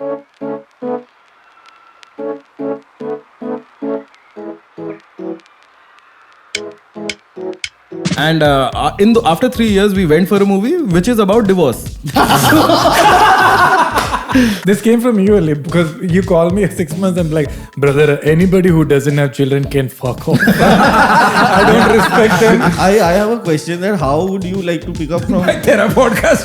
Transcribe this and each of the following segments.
And after 3 years, we went for a movie which is about divorce. This came from you, Ali, because you called me 6 months. I'm like, brother, anybody who doesn't have children can fuck off. I don't respect them. I have a question that how would you like to pick up from? Tera podcast.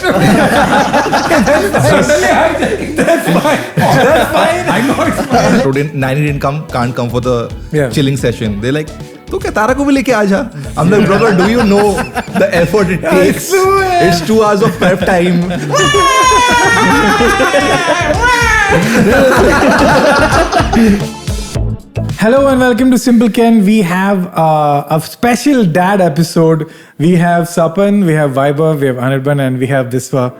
That's fine. That's fine. I know it's fine. Student 90 can't come for the chilling session. They're like, तो क्या तारा को भी लेके आ जा? I'm like, brother, do you know the effort it takes? It's 2 hours of prep time. Hello and welcome to SimpleKen. We have a special dad episode. We have Sapan, we have Vaibhav, we have Anirban, and we have Diswa.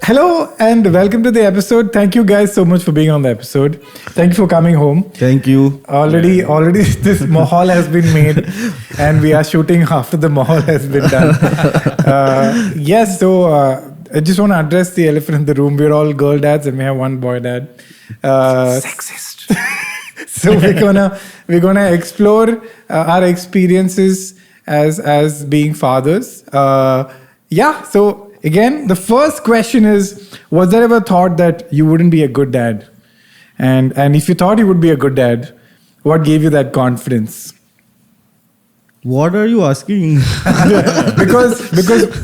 Hello and welcome to the episode. Thank you guys so much for being on the episode. Thank you for coming home. Thank you. Already this mahal has been made and we are shooting after the mahal has been done. I just want to address the elephant in the room. We're all girl dads and we have one boy dad. Sexist. So we're gonna explore our experiences as being fathers. So again, the first question is, was there ever thought that you wouldn't be a good dad? And if you thought you would be a good dad, what gave you that confidence? What are you asking? because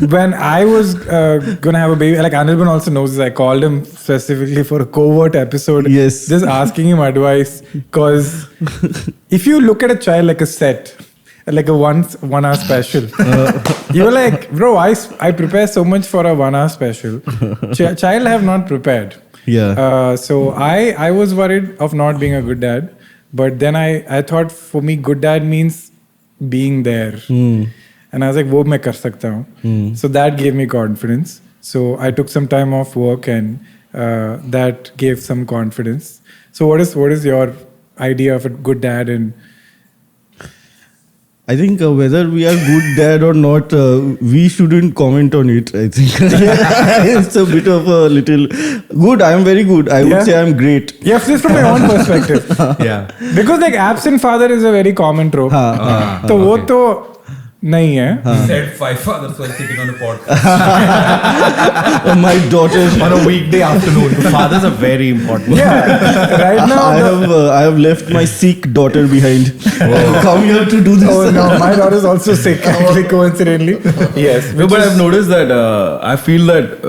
when I was gonna have a baby, like Anirban also knows this, I called him specifically for a covert episode. Yes. Just asking him advice. Because if you look at a child like a set, like a 1 hour special. You're like, bro, I prepare so much for a 1 hour special. Child have not prepared. Yeah. So I was worried of not being a good dad. But then I thought for me, good dad means being there. And I was like, wo main kar sakta hu. So that gave me confidence. So I took some time off work and that gave some confidence. So what is your idea of a good dad? And I think whether we are good dad or not, we shouldn't comment on it. I think it's a bit of a little good. I am very good. I would say I am great. Yes, just from my own perspective. Yeah. Because like absent father is a very common trope. So वो तो नहीं है. Said 5 fathers while sitting on a podcast. My daughter On a weekday afternoon. Fathers are very important. Yeah. Right now. I have left my Sikh daughter behind. Come here to do this. Oh no, my daughter is also sick. Actually, coincidentally. Yes. No, but I've noticed that I feel that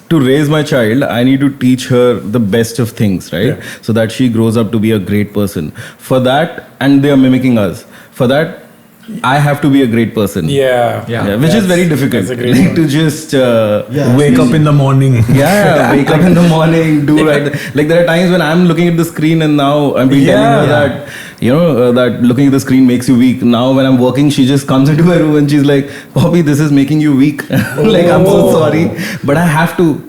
to raise my child, I need to teach her the best of things, right? Yeah. So that she grows up to be a great person. For that, and they are mimicking us. For that, I have to be a great person. Yeah. Which is very difficult. That's a great one. To just Wake up in the morning. Wake up in the morning, do right. Like there are times when I'm looking at the screen and now I'm being telling her that, that looking at the screen makes you weak. Now when I'm working, she just comes into my room and she's like, Bobby, this is making you weak. Like, I'm so sorry, but I have to.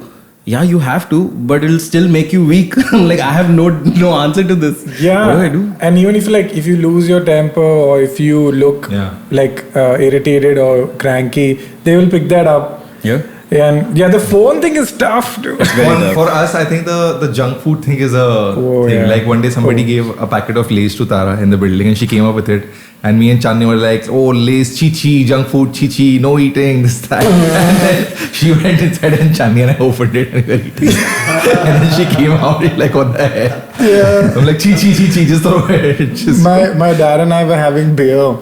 Yeah, you have to, but it'll still make you weak. Like I have no answer to this. Yeah. What do I do? And even if you lose your temper or if you look irritated or cranky, they will pick that up. Yeah. And the phone thing is tough, dude. For us, I think the junk food thing is a thing. Yeah. Like one day somebody gave a packet of Lay's to Tara in the building and she came up with it. And me and Chandni were like, oh, Lay's, chi-chi, junk food, chi-chi, no eating, this, that. And then she went inside and Chandni and I opened it and we were eating. And then she came out like, what the hell? Yeah. I'm like, chi-chi, just throw it. My dad and I were having beer.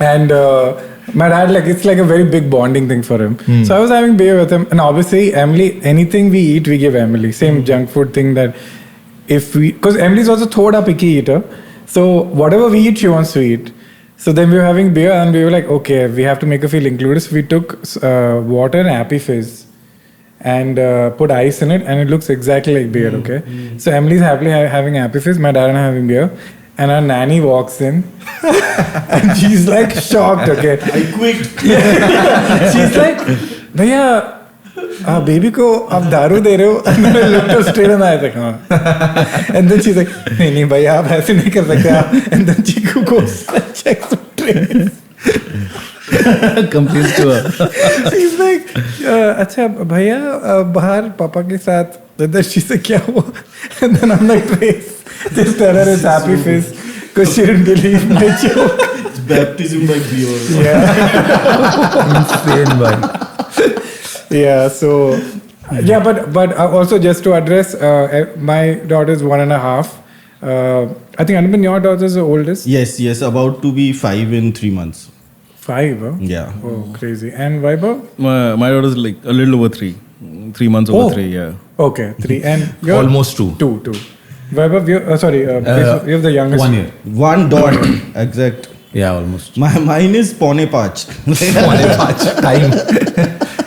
And my dad, it's like a very big bonding thing for him. So I was having beer with him. And obviously, Emily, anything we eat, we give Emily. Same junk food thing that because Emily's also thoda picky eater. So whatever we eat, she wants to eat. So then we were having beer and we were like, okay, we have to make her feel included. So we took water and Happy Fizz and put ice in it and it looks exactly like beer, okay? So Emily's happily having Happy Fizz, my dad and I having beer. and our nanny walks in and she's like shocked. Okay, I quit. she's like, "Bhaiya, baby को आप दारू दे रहे हो?" And then I looked her straight in the eye, like, "हाँ." And then she's like, नहीं भैया आप ऐसे नहीं कर सकते आप. And then she goes and checks the tray. Complains to her. She's like, अच्छा भैया बाहर पापा के साथ. And then she said, क्या हुआ? And then I'm like, Trace, just tell her it's happy face because she didn't believe my joke. It's baptism by beer. Yeah. Insane, man. Yeah, so yeah, but also just to address, my daughter's 1.5. I think Anirban, your daughter's the oldest. Yes, about to be 5 in 3 months. 5, huh? Yeah. Oh, crazy. And Vaibhav? My daughter's like a little over 3. 3 months over 3, yeah. Okay, 3. And you're Almost 2. 2. Vaibhav, you have the youngest. 1 year. 1 dot, exact. Yeah, almost. Mine is Paune Paach. Time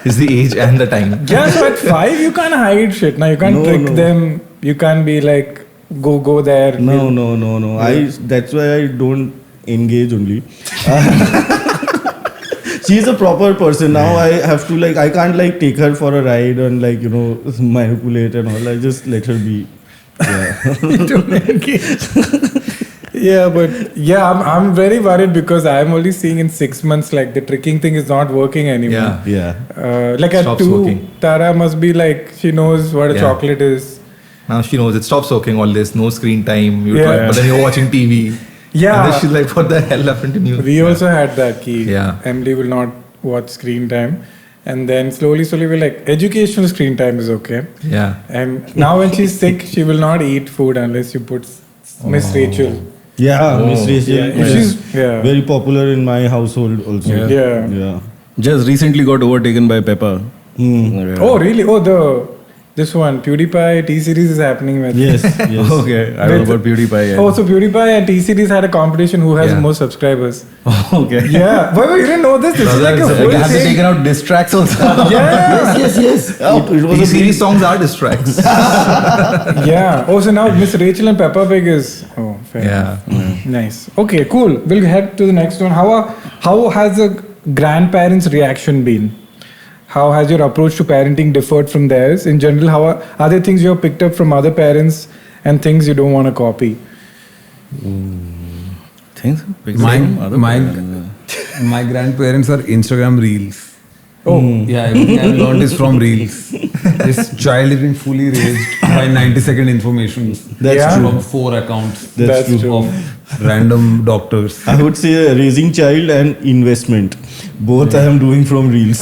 is the age and the time. Yeah, so at 5 you can't hide shit. Now you can't trick them. You can't be like go there. No. That's why I don't engage only. She's a proper person. Now I have to I can't take her for a ride and manipulate and all. I just let her be. Yeah. You don't engage. Yeah, but I'm very worried because I'm only seeing in 6 months the tricking thing is not working anymore. Yeah. Like at Stops 2, working. Tara must be she knows what a Yeah. chocolate is. Now she knows it. Stops working all this. No screen time. Yeah. But then you're watching TV. Yeah. And then she's like, what the hell happened to you? We also had that key. Yeah. Emily will not watch screen time. And then slowly we're educational screen time is okay. Yeah. And now when she's sick, she will not eat food unless you put Miss Rachel. Yeah, Miss Rachel Yeah. is Yeah. very popular in my household also. Yeah. Just recently got overtaken by Peppa. Yeah. Oh, really? Oh, this one, PewDiePie T-Series is happening with. Yes. Okay, I don't know about PewDiePie. Yeah. Oh, so PewDiePie and T-Series had a competition who has Yeah. more subscribers. Okay. Yeah. Why you didn't know this? This is like a whole Have they thing. taken out diss tracks also? Yeah. Yes. It was a Series songs are distracts. Yeah. Oh, so now Miss Rachel and Peppa Pig is. Oh, fair. Yeah. Nice. Okay, cool. We'll head to the next one. How has the grandparents' reaction been? How has your approach to parenting differed from theirs? In general, are there things you have picked up from other parents and things you don't want to copy? Things? My grandparents are Instagram reels. Oh. Yeah, everything I've learned is from reels. This child is being fully raised by 90-second information. That's true. From 4 accounts. That's true. Of random doctors. I would say raising child and investment. Both I am doing from reels.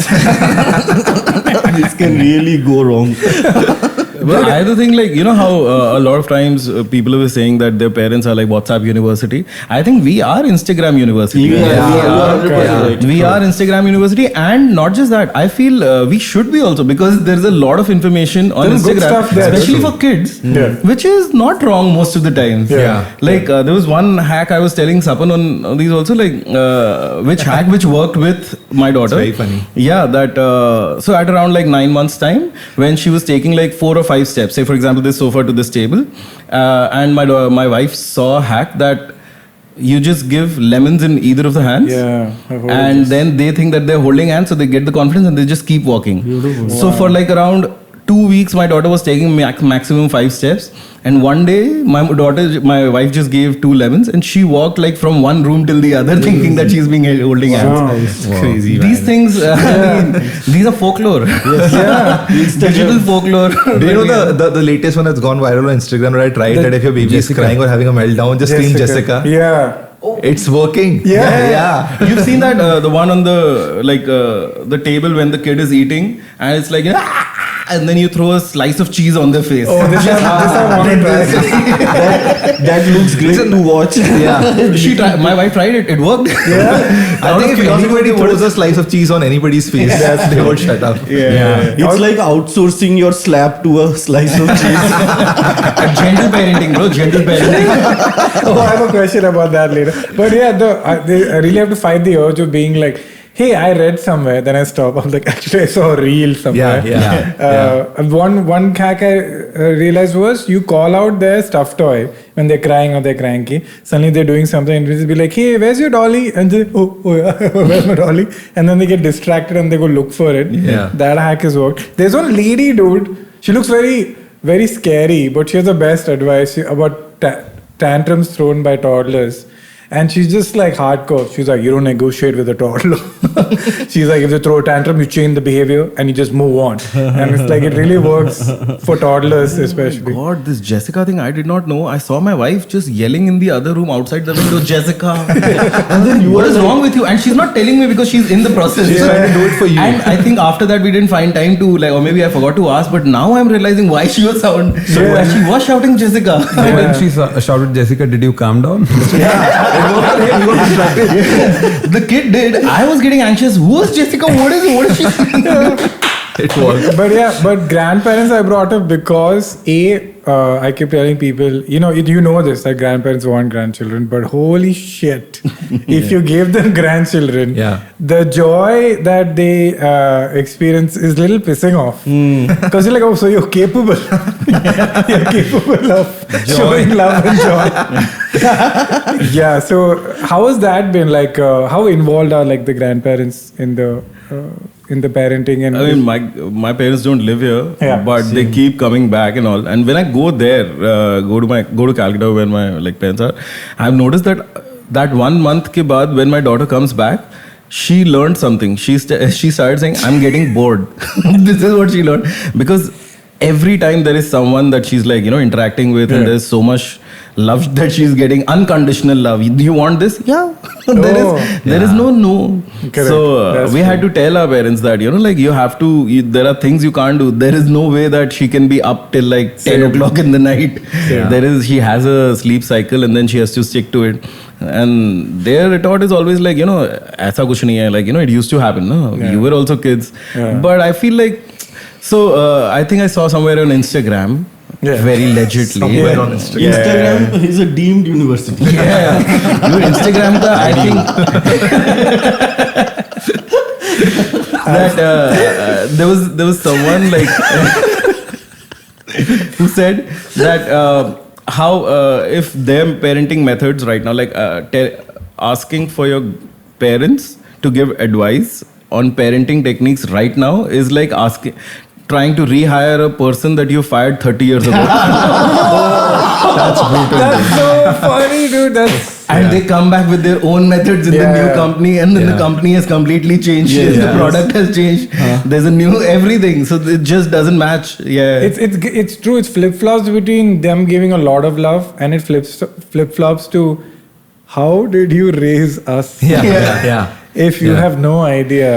This can really go wrong. But I do think how a lot of times people were saying that their parents are like WhatsApp University. I think we are Instagram University. You are 100% right. We are Instagram University, and not just that. I feel we should be also, because there is a lot of information on There's good Instagram, stuff there. especially for kids, which is not wrong most of the times. Yeah. There was one hack I was telling Sapan on these also, which hack which worked with my daughter. It's very funny. Yeah, that so at around 9 months time, when she was taking 4 or 5 steps, say for example this sofa to this table, and my wife saw a hack that you just give lemons in either of the hands, Yeah. I've heard and this. then they think that they're holding hands, so they get the confidence and they just keep walking. Beautiful. So for around 2 weeks, my daughter was taking maximum 5 steps, and one day my wife just gave 2 lemons, and she walked from one room till the other, thinking that she's being holding hands. It's crazy. These things, these are folklore. Yeah. Digital folklore. Do you know the latest one that's gone viral on Instagram where I tried that if your baby is crying or having a meltdown, just scream Jessica. Yeah. It's working. Yeah. You've seen that the one on the table when the kid is eating, and it's and then you throw a slice of cheese on their face. Oh, this I want to try. That looks great to watch. Yeah. My wife tried it. It worked. Yeah. I think if anybody throws a slice of cheese on anybody's face, they would shut up. Yeah. It's like outsourcing your slap to a slice of cheese. Gentle parenting, bro. Gentle parenting. Oh, I have a question about that later. But yeah, I really have to fight the urge of being hey, I read somewhere, then I stopped. I was like, actually, I saw a reel somewhere. One hack I realized was you call out their stuffed toy when they're crying or they're cranky. Suddenly they're doing something and you just be like, hey, where's your dolly? And they, oh yeah, where's my dolly? And then they get distracted and they go look for it. Yeah. That hack has worked. There's one lady, dude. She looks very, very scary, but she has the best advice about tantrums thrown by toddlers. And she's just like hardcore. She's like, you don't negotiate with a toddler. She's like, if they throw a tantrum, you change the behavior and you just move on. And it's like, it really works for toddlers especially. God, this Jessica thing, I did not know. I saw my wife just yelling in the other room outside the window, Jessica. And then, what is wrong with you? And she's not telling me because she's in the process. She's trying to do it for you. And I think after that, we didn't find time to, like, or maybe I forgot to ask, but now I'm realizing why she was shouting. She was shouting Jessica. So when she shouted Jessica, did you calm down? The kid did. I was getting anxious. Who is Jessica? What is she? It was. But grandparents I brought up because I keep telling people, you know this, that grandparents want grandchildren, but holy shit, if you gave them grandchildren, the joy that they experience is a little pissing off. Because you're like, oh, so you're capable. You're capable of showing love and joy. Yeah, so how has that been? Like, how involved are like the grandparents in the parenting? And I mean, my parents don't live here, but they keep coming back and all. And when I go there, go to Calcutta where my parents are, I've noticed that 1 month ke baad, when my daughter comes back, she learned something. She started saying, "I'm getting bored." This is what she learned, because every time there is someone that she's interacting with, and there's so much love that she's getting, unconditional love. Do you want this? Yeah. There is no. Correct. So we had to tell our parents that you have to. There are things you can't do. There is no way that she can be up till 10 o'clock in the night. She has a sleep cycle and then she has to stick to it. And their retort is always "Aisa kuch nahi hai." It used to happen. No, you were also kids. But I feel like. So I think I saw somewhere on Instagram. Very legitly. Somewhere on Instagram. Instagram is a deemed university. Instagram ka, I think that there was someone who said that how if their parenting methods right now, asking for your parents to give advice on parenting techniques right now is like trying to rehire a person that you fired 30 years ago. That's brutal. That's so funny, dude. And they come back with their own methods in the new company, and then the company has completely changed. The product has changed. There's a new everything, so it just doesn't match. It's true. It's flip-flops between them giving a lot of love, and it flip-flops to how did you raise us? If you have no idea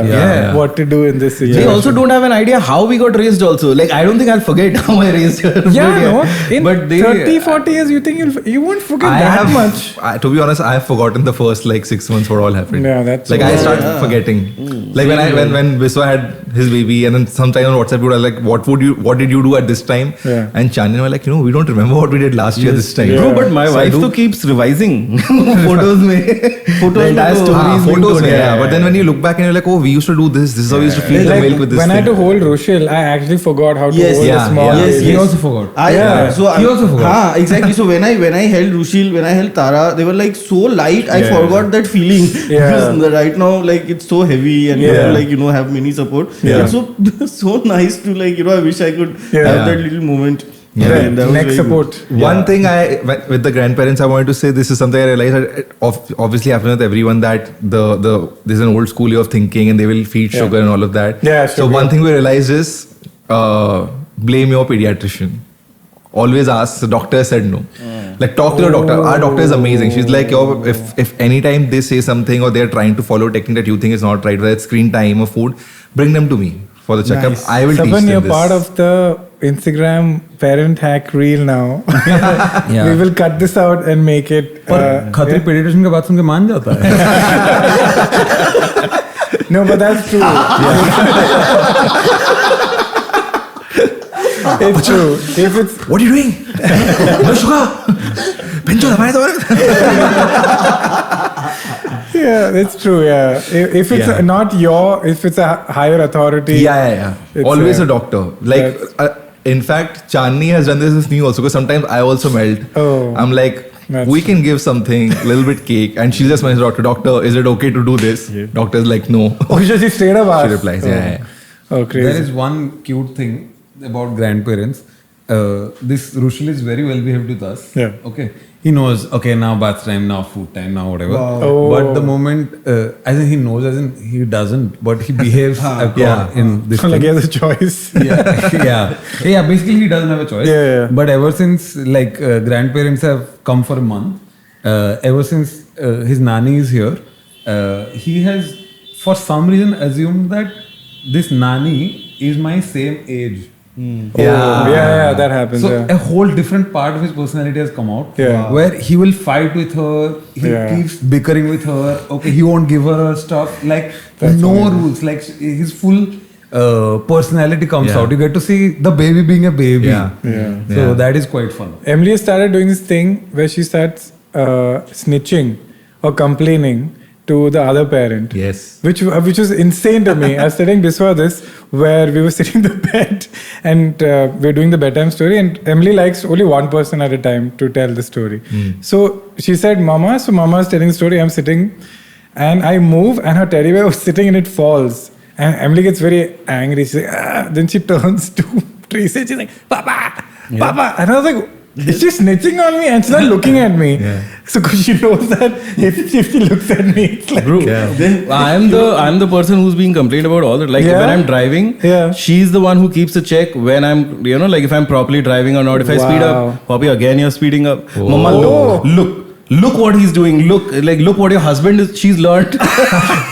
what to do in this situation. They also don't have an idea how we got raised also. I don't think I'll forget how I raised her. In 30, 40 years, you think you won't forget much. To be honest, I have forgotten the first 6 months what all happened. Yeah, that's I started forgetting. When Viswa had his baby, and then sometime on WhatsApp, we were like, what did you do at this time? And Chandni were like, we don't remember what we did last year this time. No, but my wife keeps revising photos. Photos. But then when you look back and you're like, oh, we used to do this. This is how we used to feed the milk with this. When I had to hold Rochelle, I actually forgot how to hold a small baby. He also forgot. He also forgot. Exactly. So when I held Rushil, when I held Tara, they were so light. I forgot that feeling. Because right now, it's so heavy and you have to have many support. It's so nice to I wish I could have that little moment. Next support. One thing with the grandparents, I wanted to say, this is something I realized obviously happens with everyone, that there's an old school way of thinking and they will feed sugar and all of that. So one thing we realized is blame your pediatrician. Always ask. The doctor said no. Talk to your doctor. Our doctor is amazing. She's like, if anytime they say something or they're trying to follow a technique that you think is not right, whether it's screen time or food, bring them to me for the checkup. Nice. I will teach them you're this. part of the Instagram parent hack reel now. We will cut this out and make it. Khatri pediatrician का बात सुन के मान जाता है. No, but that's true. It's true. If it's what are you doing? No sugar. Pincho, Yeah, that's true. Yeah, if it's not if it's a higher authority. Yeah. Always a doctor. Like, in fact, Chandni has done this with me also, because sometimes I also melt. Oh. I'm like, we can give something, a little bit cake, and she'll just message doctor, is it okay to do this? Yeah. Doctor's like, no. Oh, she straight up asks. She replies, yeah. Oh, crazy. There is one cute thing about grandparents. This Rushil is very well behaved with us. Yeah. Okay. He knows, okay, now bath time, now food time, now whatever. Wow. Oh. But the moment, as in he knows, as in he doesn't, but he behaves in this Like thing. he has a choice. Yeah. Basically he doesn't have a choice. Yeah. But ever since grandparents have come for a month, ever since his nanny is here, he has for some reason assumed that this nanny is my same age. Yeah, that happens. So a whole different part of his personality has come out. Yeah. Where he will fight with her, he keeps bickering with her. Okay, he won't give her stuff. Like no rules. Like his full personality comes out. You get to see the baby being a baby. So that is quite fun. Emily started doing this thing where she starts snitching or complaining to the other parent. Yes. Which was insane to me. I was telling before this, where we were sitting in the bed and we're doing the bedtime story, and Emily likes only one person at a time to tell the story. So she said, Mama. So Mama is telling the story, I'm sitting, and I move, and her teddy bear was sitting and it falls. And Emily gets very angry. She's like, then she turns to Tracy and she's like, Papa, Papa. And I was like, is she snitching on me? And she's not looking at me. So she knows that if she looks at me, it's like... Bro, I'm the person who's being complained about all that. Like when I'm driving, she's the one who keeps a check when I'm, like if I'm properly driving or not. If I speed up, Poppy, again you're speeding up. Mama, look what he's doing. Look what your husband is. She's learned.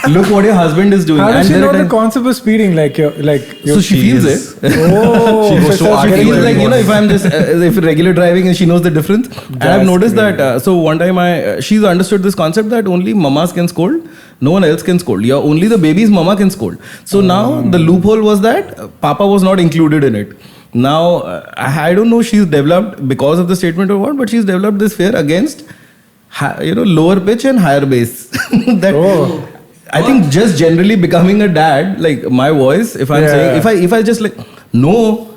Look what your husband is doing. How does she know the concept of speeding? So she feels it. Oh, she goes so she feels like, if I'm just if regular driving and she knows the difference. And I've noticed that. So one time she's understood this concept that only mamas can scold. No one else can scold. Only the baby's mama can scold. So now the loophole was that Papa was not included in it. Now I don't know she's developed because of the statement or what, but she's developed this fear against lower pitch and higher bass. I think just generally becoming a dad, like my voice, if I'm saying, if I just like, no,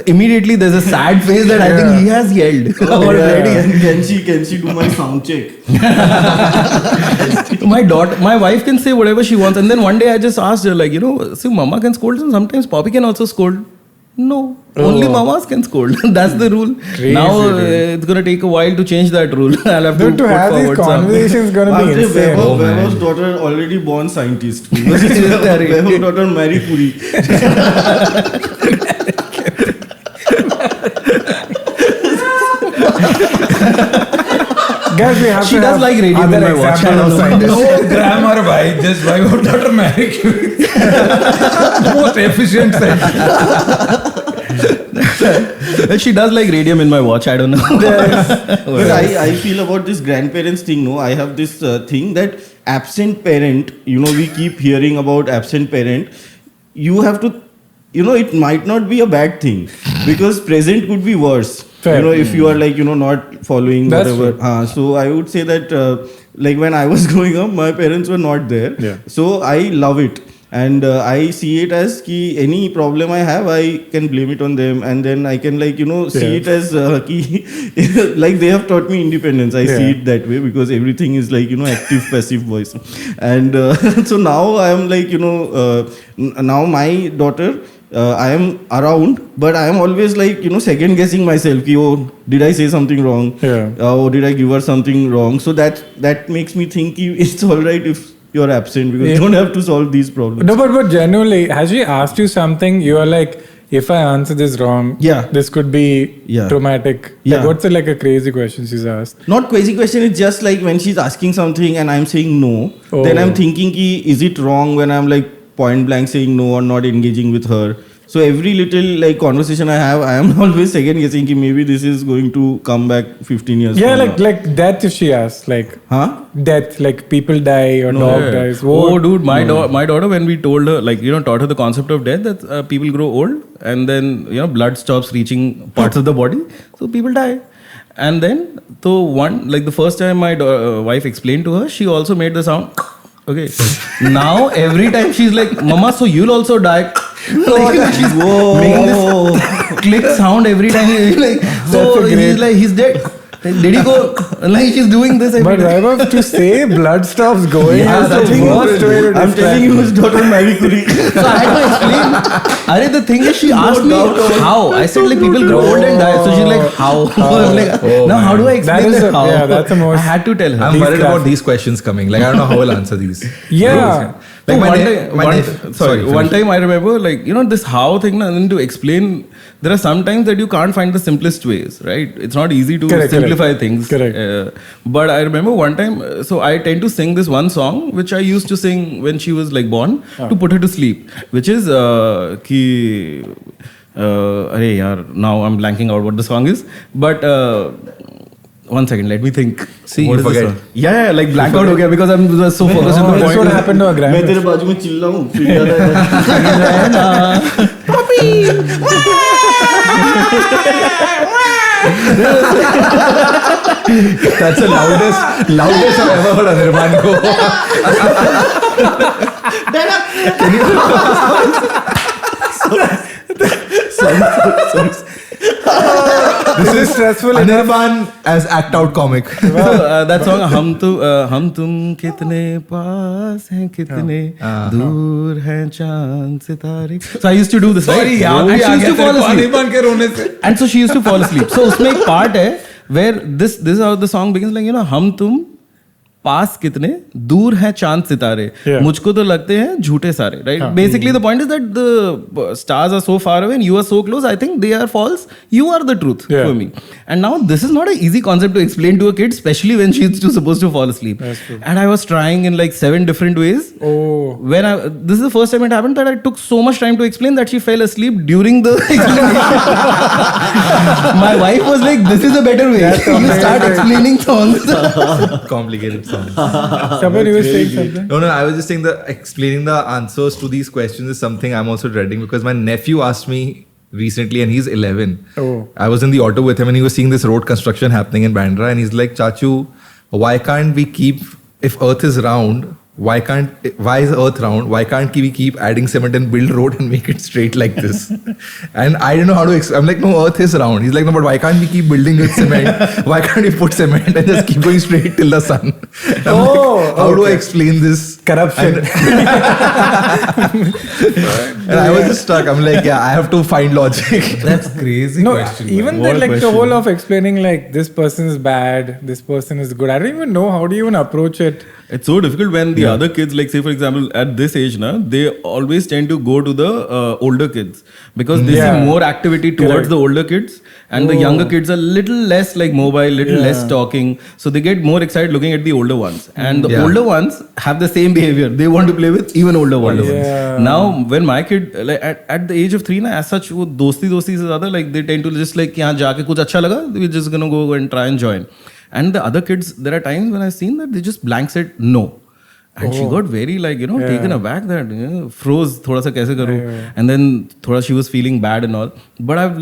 immediately there's a sad face that I think he has yelled already. Can she do my sound check? My wife can say whatever she wants, and then one day I just asked her, like, see, Mama can scold, and sometimes Poppy can also scold. No, only mamas can scold. That's the rule. Crazy, now it's gonna take a while to change that rule. I'll have to have these conversations gonna be insane. Vaibhav's daughter already born scientist. Vaibhav's daughter Marie Curie. Guys, we have she does like radium in my watch. No grammar, bhai. Just why would Dr. Marie Curie? Most efficient Well, she does like radium in my watch. I don't know. But I feel about this grandparents thing. No, I have this thing that absent parent. We keep hearing about absent parent. You have to. It might not be a bad thing because present could be worse. Fair. If you are like, not following whatever. So I would say that like when I was growing up, my parents were not there. Yeah. So I love it. And I see it as ki any problem I have, I can blame it on them. And then I can see it as like they have taught me independence. I see it that way because everything is like, active, passive voice. And so now I am like, now my daughter, I am around, but I am always like, second guessing myself. Did I say something wrong? Or did I give her something wrong? So that makes me think it's all right if you're absent because you don't have to solve these problems. No, but genuinely, has she asked you something? You are like, if I answer this wrong, this could be traumatic. Like, what's like a crazy question she's asked? Not crazy question. It's just like when she's asking something and I'm saying no, then I'm thinking, is it wrong when I'm like point blank saying no or not engaging with her? So every little like conversation I have, I am always second guessing ki maybe this is going to come back 15 years. Yeah, like death if she asks, like death, like people die or dog dies. Oh, dude, my daughter, when we told her, like, taught her the concept of death, that people grow old and then blood stops reaching parts of the body, so people die. And then, the first time my wife explained to her, she also made the sound. Okay. Now every time she's like, Mama, so you'll also die. Like, she's making this click sound every time. Like, so he's like, he's dead. Did he go? Like, she's doing this. But Vaibhav, to say blood stops going is the worst way to I'm telling you, his daughter Marie Curie. So I had to explain. The thing is, she asked me how. I said, like, people grow old and die. So she's like, how? I'm like, now how do I explain that? How? Yeah, that's the most. I had to tell her. I'm worried about these questions coming. Like, I don't know how I'll answer these. Yeah. Like one time I remember, like, this how thing, and then to explain, there are some times that you can't find the simplest ways, right? It's not easy to simplify things. Correct. But I remember one time, so I tend to sing this one song, which I used to sing when she was like born, to put her to sleep, which is, now I'm blanking out what the song is, but, 1 second, let me think. See, what you forget. Yeah, like black out ho gaya because I'm so focused on the That's point. what happened to our मैं grandma. तेरे बाजू में चिल्ला हूँ फिर याद That's the loudest I've ever heard Anirban go. This is stressful. Anirban as act out comic. So that song हम तुम कितने पास हैं कितने दूर हैं चांद सितारे. So I used to do this, right? And she used to fall asleep. Anirban के रोने से. And so she used to fall asleep. So उसमें एक part है where this is how the song begins, like, हम तुम पास कितने दूर हैं चांद सितारे, मुझको तो लगते हैं झूठे सारे, right? Basically the point is that the stars are so far away and you are so close. I think they are false, you are the truth for me. And now this is not an easy concept to explain to a kid, especially when she's supposed to fall asleep. And I was trying in like 7 different ways. This is the first time it happened that I took so much time to explain that she fell asleep during the explanation. My wife was like, this is a better way. You start explaining songs. Complicated. Somebody was saying something. No, I was just saying that explaining the answers to these questions is something I'm also dreading because my nephew asked me recently and he's 11. I was in the auto with him and he was seeing this road construction happening in Bandra and he's like, Chachu, why can't we keep, if Earth is round, why is Earth round? Why can't we keep adding cement and build road and make it straight like this? And I don't know how to explain. I'm like, no, Earth is round. He's like, no, but why can't we keep building with cement? Why can't we put cement and just keep going straight till the sun? How do I explain this? Corruption. And I was just stuck. I'm like, I have to find logic. That's crazy No, question. even that, like the whole of explaining like this person is bad, this person is good. I don't even know how do you even approach it. It's so difficult when the other kids, like say for example, at this age, they always tend to go to the older kids because they see more activity towards the older kids, and the younger kids are little less like mobile, little less talking, so they get more excited looking at the older ones, and the older ones have the same behavior. They want to play with even older ones. Now, when my kid, like at the age of 3, as such, वो दोस्ती से ज़्यादा, like they tend to just like यहाँ जाके कुछ अच्छा लगा, we're just gonna go and try and join. And the other kids, there are times when I've seen that they just blank said no. And she got very like, taken aback that, froze, thoda sa kaise karu. And then thoda she was feeling bad and all. But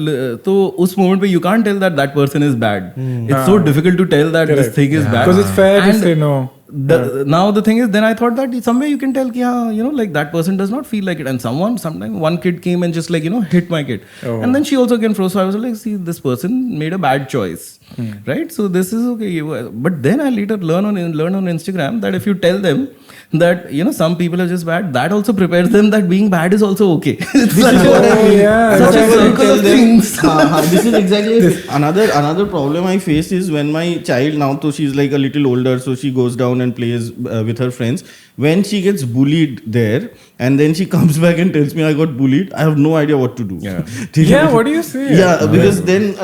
so us moment pe you can't tell that person is bad. It's so difficult to tell that this thing is bad. Because it's fair to say no. Now the thing is, then I thought that somewhere you can tell ki, like that person does not feel like it. And sometimes one kid came and just like, hit my kid. And then she also again froze. So I was like, see, this person made a bad choice. Right? So this is okay. But then I later learn on Instagram that if you tell them that, some people are just bad, that also prepares them that being bad is also okay. It's such a circle of things. This is exactly another problem I face is when my child now, so she's like a little older, so she goes down and plays with her friends. When she gets bullied there and then she comes back and tells me I got bullied, I have no idea what to do. What do you say? Because then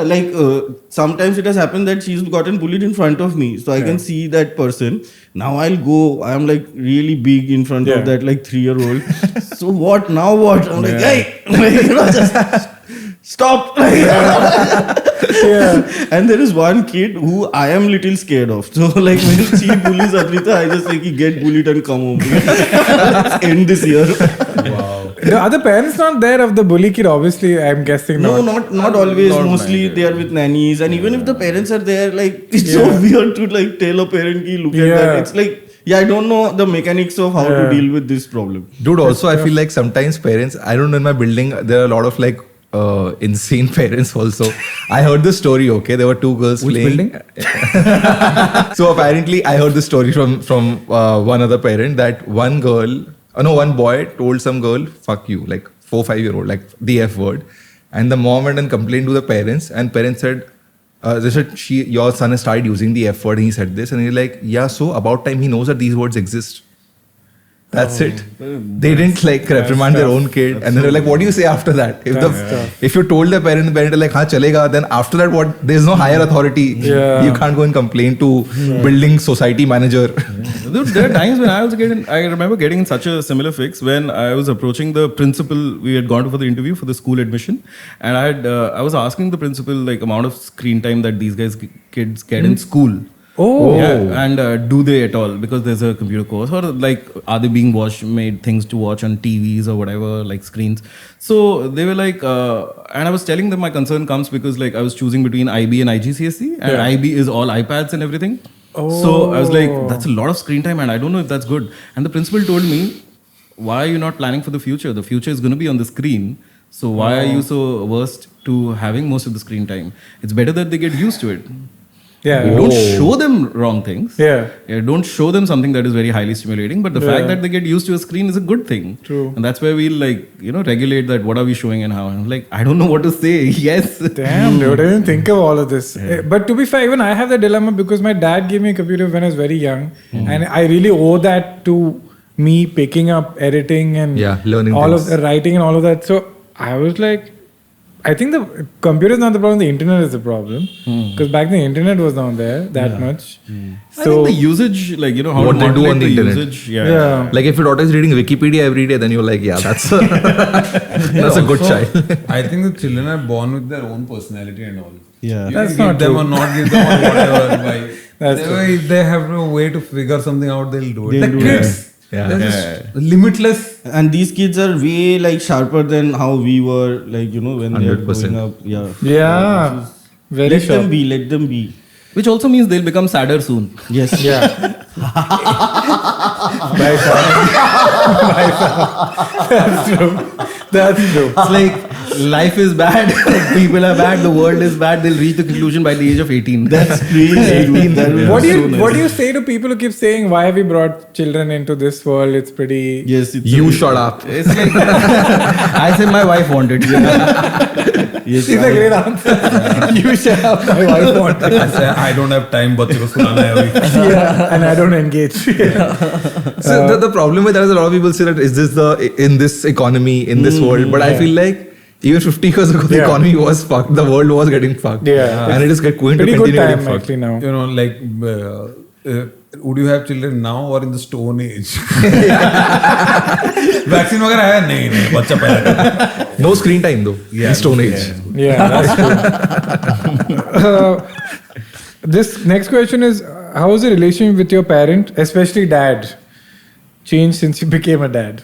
sometimes it has happened that she's gotten bullied in front of me, so I can see that person. Now I'll go, I'm like really big in front of that like 3-year-old. So what? Now what? I'm like, hey! stop. And there is one kid who I am little scared of. So like when she bullies Adrita, I just like get bullied and come home. Let's end this year. Wow. The other parents not there of the bully kid, obviously, I'm guessing. No, not always. Mostly they are with nannies, and even if the parents are there, like it's so weird to like tell a parent ki look at that. It's like, I don't know the mechanics of how to deal with this problem. Dude, also I feel like sometimes parents, I don't know, in my building there are a lot of like insane parents also. I heard the story, okay? There were two girls playing. Building? So apparently I heard the story from one other parent that one boy told some girl, fuck you, like 4-5-year-old, like the F word. And the mom went and complained to the parents, and parents said, they said, your son has started using the F word and he said this. And he's like, yeah, so about time he knows that these words exist. That's it. They didn't like reprimand their own kid. And then they're like, what do you say after that? If you told the parent are like, haan, chalega, then after that, what? There's no higher authority. You can't go and complain to building society manager. Dude, there are times when I remember getting in such a similar fix when I was approaching the principal. We had gone for the interview for the school admission, and I was asking the principal like amount of screen time that these kids get in school. Yeah, and do they at all? Because there's a computer course, or like are they being made things to watch on TVs or whatever, like screens? So they were like, and I was telling them my concern comes because like I was choosing between IB and IGCSE, and IB is all iPads and everything. So I was like, that's a lot of screen time, and I don't know if that's good. And the principal told me, why are you not planning for the future? The future is going to be on the screen. So why are you so averse to having most of the screen time? It's better that they get used to it. Don't show them wrong things. Don't show them something that is very highly stimulating. But the fact that they get used to a screen is a good thing. True. And that's where we'll like, regulate that. What are we showing and how? And I'm like, I don't know what to say. Yes. Damn, dude, I didn't think of all of this. But to be fair, even I have the dilemma because my dad gave me a computer when I was very young. And I really owe that to me picking up editing and learning all things. of the writing and all of that. So I was like, I think the computer is not the problem, the internet is the problem. Because back then the internet was not there that much. So I think the usage, like, how what to they do on the internet. usage. Like if your daughter is reading Wikipedia every day, then you're like, that's a, that's a good child. I think the children are born with their own personality and all. Yeah, You that's can not give them true. or not give them or whatever. That's If they have a way to figure something out, they'll do it. They'll The do kids, they're just limitless. And these kids are way like sharper than how we were, like, when they are 100%. growing up. Yeah. Very Let sure. them be, let them be. Which also means they'll become sadder soon. Yes. Yeah. That's true. It's like life is bad, people are bad, the world is bad. They'll reach the conclusion by the age of 18. That's crazy. What do you say to people who keep saying, why have we brought children into this world? It's pretty... Yes, it's You shut up. It's like I said my wife wanted. Yes, It's a great answer. You shut up, my wife wanted. I say, I don't have time, बच्चे को सुनाना है अभी. Yeah, and I don't engage. So the problem with that is a lot of people say that is this in this economy, in this world, but I feel like even 50 years ago the economy was fucked, the world was getting fucked, and it is going to Pretty continue good getting time fucked. actually now. You know, like, would you have children now or in the Stone Age? Vaccine वगैरह है नहीं बच्चा पैदा करना. No screen time though. In Stone Age. Yeah, that's true. This next question is, how is the relationship with your parent, especially dad, changed since you became a dad?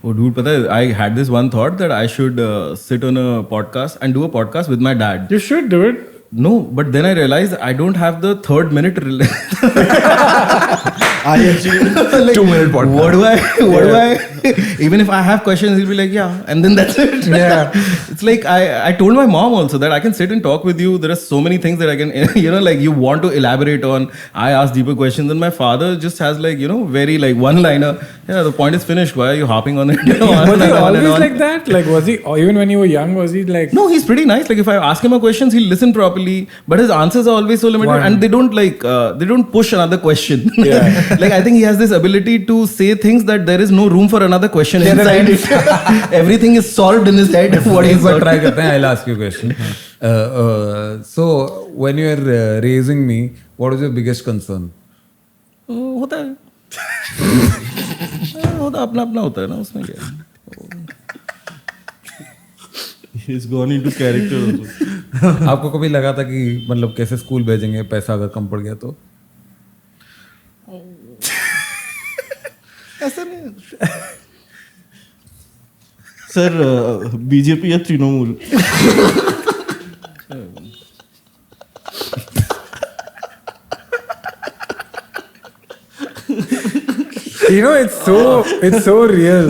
Oh, dude, pata hai, I had this one thought that I should sit on a podcast and do a podcast with my dad. You should do it. No, but then I realized I don't have the 3rd minute. I actually like, 2-minute podcast. What do I? Even if I have questions, he'll be like, yeah, and then that's it. Yeah. It's like I told my mom also that I can sit and talk with you. There are so many things that I can, like you want to elaborate on. I ask deeper questions, and my father just has like, very like one-liner. Yeah, the point is finished. Why are you hopping on it? Was he always like that? Like, was he, or even when you were young, was he like... No, he's pretty nice. Like if I ask him a questions, he'll listen properly. But his answers are always so limited, and they don't like they don't push another question. Yeah. Like I think he has this ability to say things that there is no room for another question inside it. Everything is solved in his head. What एक is bar try करते हैं. I'll ask you a question. So when you are raising me, what is your biggest concern? होता है. होता अपना होता है ना उसमें क्या. He's gone into character also. आपको कभी लगा था कि मतलब कैसे स्कूल भेजेंगे पैसा अगर कम पड़ गया तो? ऐसा नहीं. Sir, BJP या Trinamool? You know, it's so real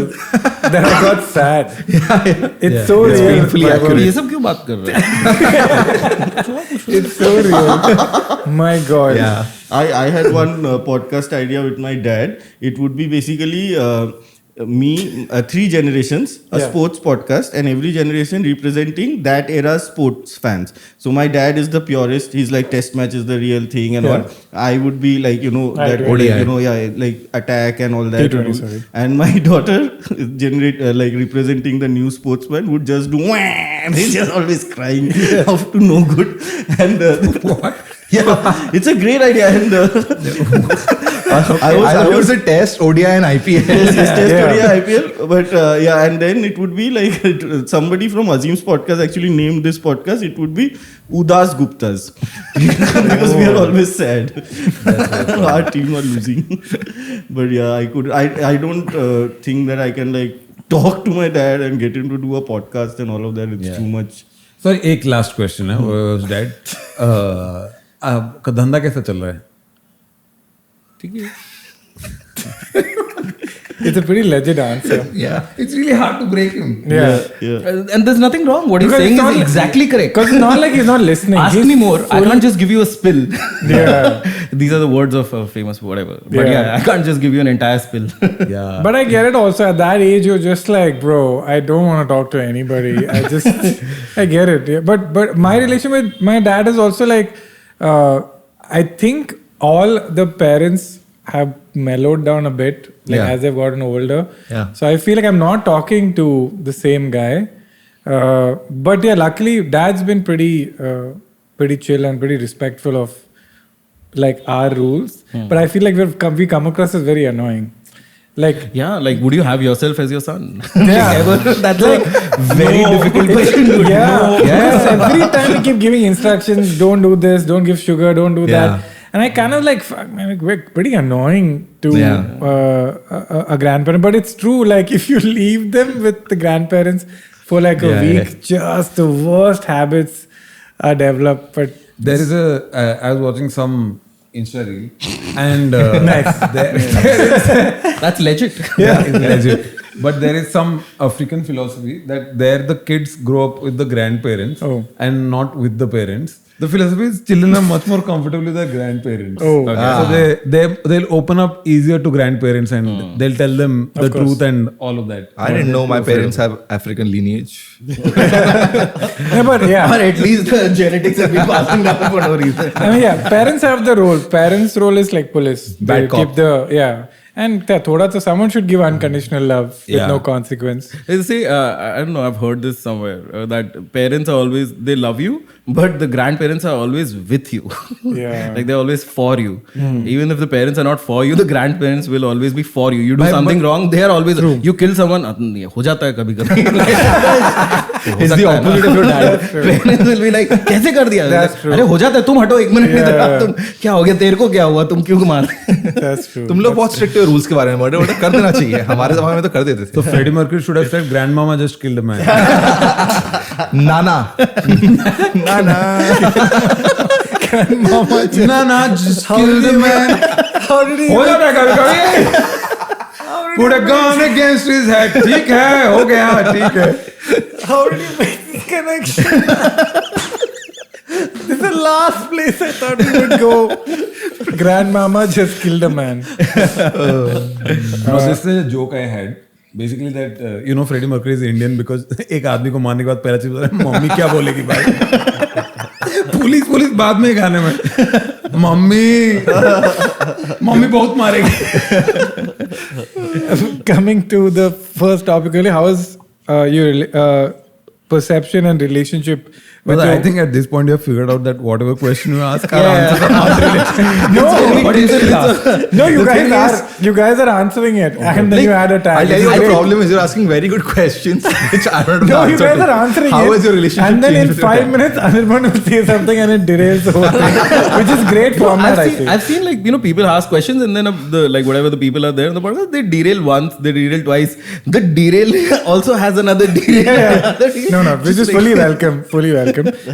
that I got sad. It's so real. Painfully accurate. ये सब क्यों बात कर रहे हैं? It's so real. My God. Yeah. I had one podcast idea with my dad. It would be basically me, 3 generations, a sports podcast, and every generation representing that era's sports fans. So my dad is the purist. He's like, test match is the real thing and all. I would be like, that ODI. like attack and all that. T20, sorry. And my daughter, like representing the new sportsman, would just do wham. He's just always crying off to no good. And What? yeah, it's a great idea. And I was a test, ODI and IPL. Test ODI, IPL. But and then it would be like somebody from Azim's podcast actually named this podcast. It would be Udas Guptas because we are always sad. Our team are losing. But yeah, I don't think that I can like talk to my dad and get him to do a podcast and all of that. It's too much. Sir एक last question है dad, आपका धंधा कैसा चल रहा है? ठीक है. It's a pretty legit answer. Yeah, it's really hard to break him. Yeah. And there's nothing wrong. What he's Because saying it's is not- exactly correct. Because it's not like he's not listening. Ask He's me more. I full- can't just give you a spill. Yeah. These are the words of a famous whatever. But Yeah. I can't just give you an entire spill. Yeah. But I get it also. At that age, you're just like, bro, I don't want to talk to anybody. I get it. Yeah. But my relation with my dad is also like, I think all the parents have mellowed down a bit, like as they've gotten older. Yeah. So I feel like I'm not talking to the same guy. But yeah, luckily, dad's been pretty chill and pretty respectful of like our rules. But I feel like we come across as very annoying. Like, Yeah, like would you have yourself as your son? Yeah. Ever? That's like very difficult question to do. Because every time we keep giving instructions, don't do this, don't give sugar, don't do that. And I kind of like, fuck, man, we're pretty annoying to a grandparent. But it's true, like if you leave them with the grandparents for like a week, just the worst habits are developed. But There is I was watching some Insta reel and That's legit. it's legit. But there is some African philosophy that there the kids grow up with the grandparents and not with the parents. The philosophy is children are much more comfortable with their grandparents. So they'll open up easier to grandparents and they'll tell them the truth and all of that. I didn't know my parents have African lineage. but yeah. Or at least the genetics have been passing down for no reason. I mean, yeah, parents have the role. Parents' role is like police. Bad They cop. keep and someone should give unconditional love with no consequence. You see, I don't know, I've heard this somewhere that parents are always, they love you, but the grandparents are always with you. Yeah. Like they're always for you. Even if the parents are not for you, the grandparents will always be for you. You do something wrong, they are always, you kill someone, हो जाता है कभी कभी. It's the opposite of your dad. Parents will be like, कैसे कर दिया? अरे हो जाता है, तुम हटो एक मिनट इधर. तुम क्या हो गया, तेरे को क्या हुआ, तुम क्यों मार? That's true. तुम लोग बहुत स्ट्रिक्ट हो रूल्स के बारे में, मर्डर कर देना चाहिए. हमारे जमाने में तो कर देते थे. So Freddie Mercury should have said, "Grandmama just killed a man." Nana Nana just killed a man. How did he? हो जाता है कभी कभी. Put a gun against his head. ठीक है, हो गया, ठीक है. How did you make this connection? This is the last place I thought we would go. Grandmama just killed a man. No, this is a joke I had. Basically that Freddie Mercury is Indian because एक आदमी को मारने के बाद पहला चीज mummy क्या बोलेगी भाई. पुलिस बाद में गाने में मम्मी बहुत मारेगी. Coming to the first topic, really, how is perception and relationship. But I think at this point you have figured out that whatever question you ask, our answers are not related. No, you guys are answering it, and then you add a tag. I'll tell you what the problem is. You're asking very good questions, which I don't know. No, you guys are answering How it. is your relationship? And then in changed with 5 time? minutes, Anirban will say something and it derails the whole thing, which is great format, I think. I've seen like, people ask questions and then whatever the people are there in the podcast, they derail once, they derail twice. The derail also has another derail. No, which is fully welcome,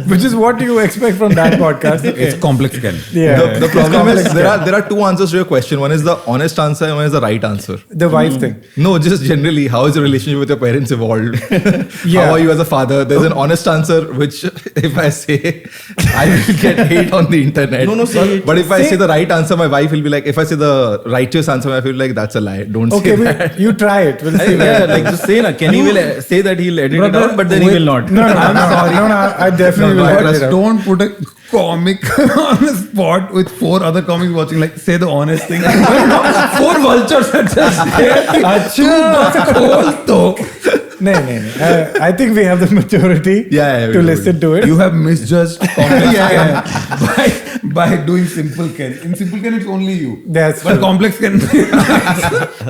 which is what you expect from that podcast. It's complex again. Yeah. The problem is there are two answers to your question. One is the honest answer and one is the right answer. The wife thing. No, just generally, how is your relationship with your parents evolved? Yeah. How are you as a father? There's an honest answer, which if I say, I will get hate on the internet. No, say it. But if I say the right answer, my wife will be like, if I say the righteous answer, my wife will be like, that's a lie. Don't say that. You try it. We'll see. Just say na. Kenny will say that he'll edit it out, but then he will not. No, I'm sorry. No, I definitely will. edit it out. Don't put a comic on the spot with 4 other comics watching, like, say the honest thing. 4 vultures are just No. I think we have the maturity to listen to it. You have misjudged complex Ken by doing SimpleKen. In SimpleKen, it's only you. That's but true. complex Ken.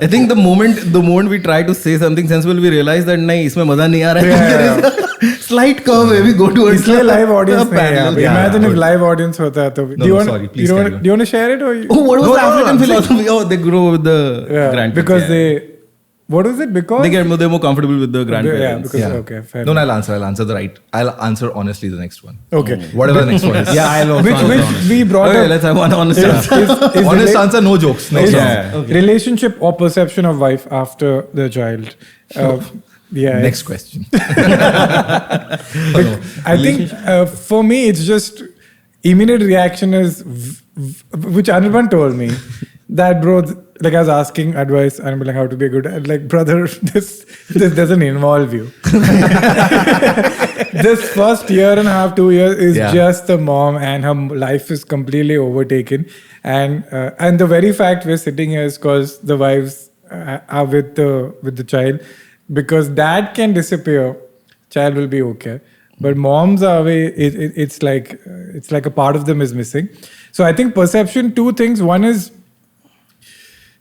I think the moment we try to say something sensible, we realize that nahi, isme maza nahi aa raha hai. There is a slight curve where we go towards इसलिए live audience नहीं है. parallel. Imagine if live audience होता तो. No, sorry, please carry on. Do you want to share it or? Oh, what was the African philosophy? Oh, they grow with the grandkids. Because they. What is it? Because they're more comfortable with the grandparents. Okay, fair. No, I'll answer the right. I'll answer honestly the next one. Okay. Whatever the next one is. Yeah, I'll also Which we brought Okay, up. let's have one honest answer. Is Honest answer, no jokes. Next one. Relationship or perception of wife after the child. Next question. I think for me, it's just immediate reaction is, which Anirban told me, that bro, like I was asking advice and I'm like, how to be a good dad. Like, brother, this doesn't involve you. This first year and a half, 2 years is just the mom and her life is completely overtaken. And the very fact we're sitting here is because the wives are with the child. Because dad can disappear, child will be okay. But moms are away. It's like a part of them is missing. So I think perception, 2 things. One is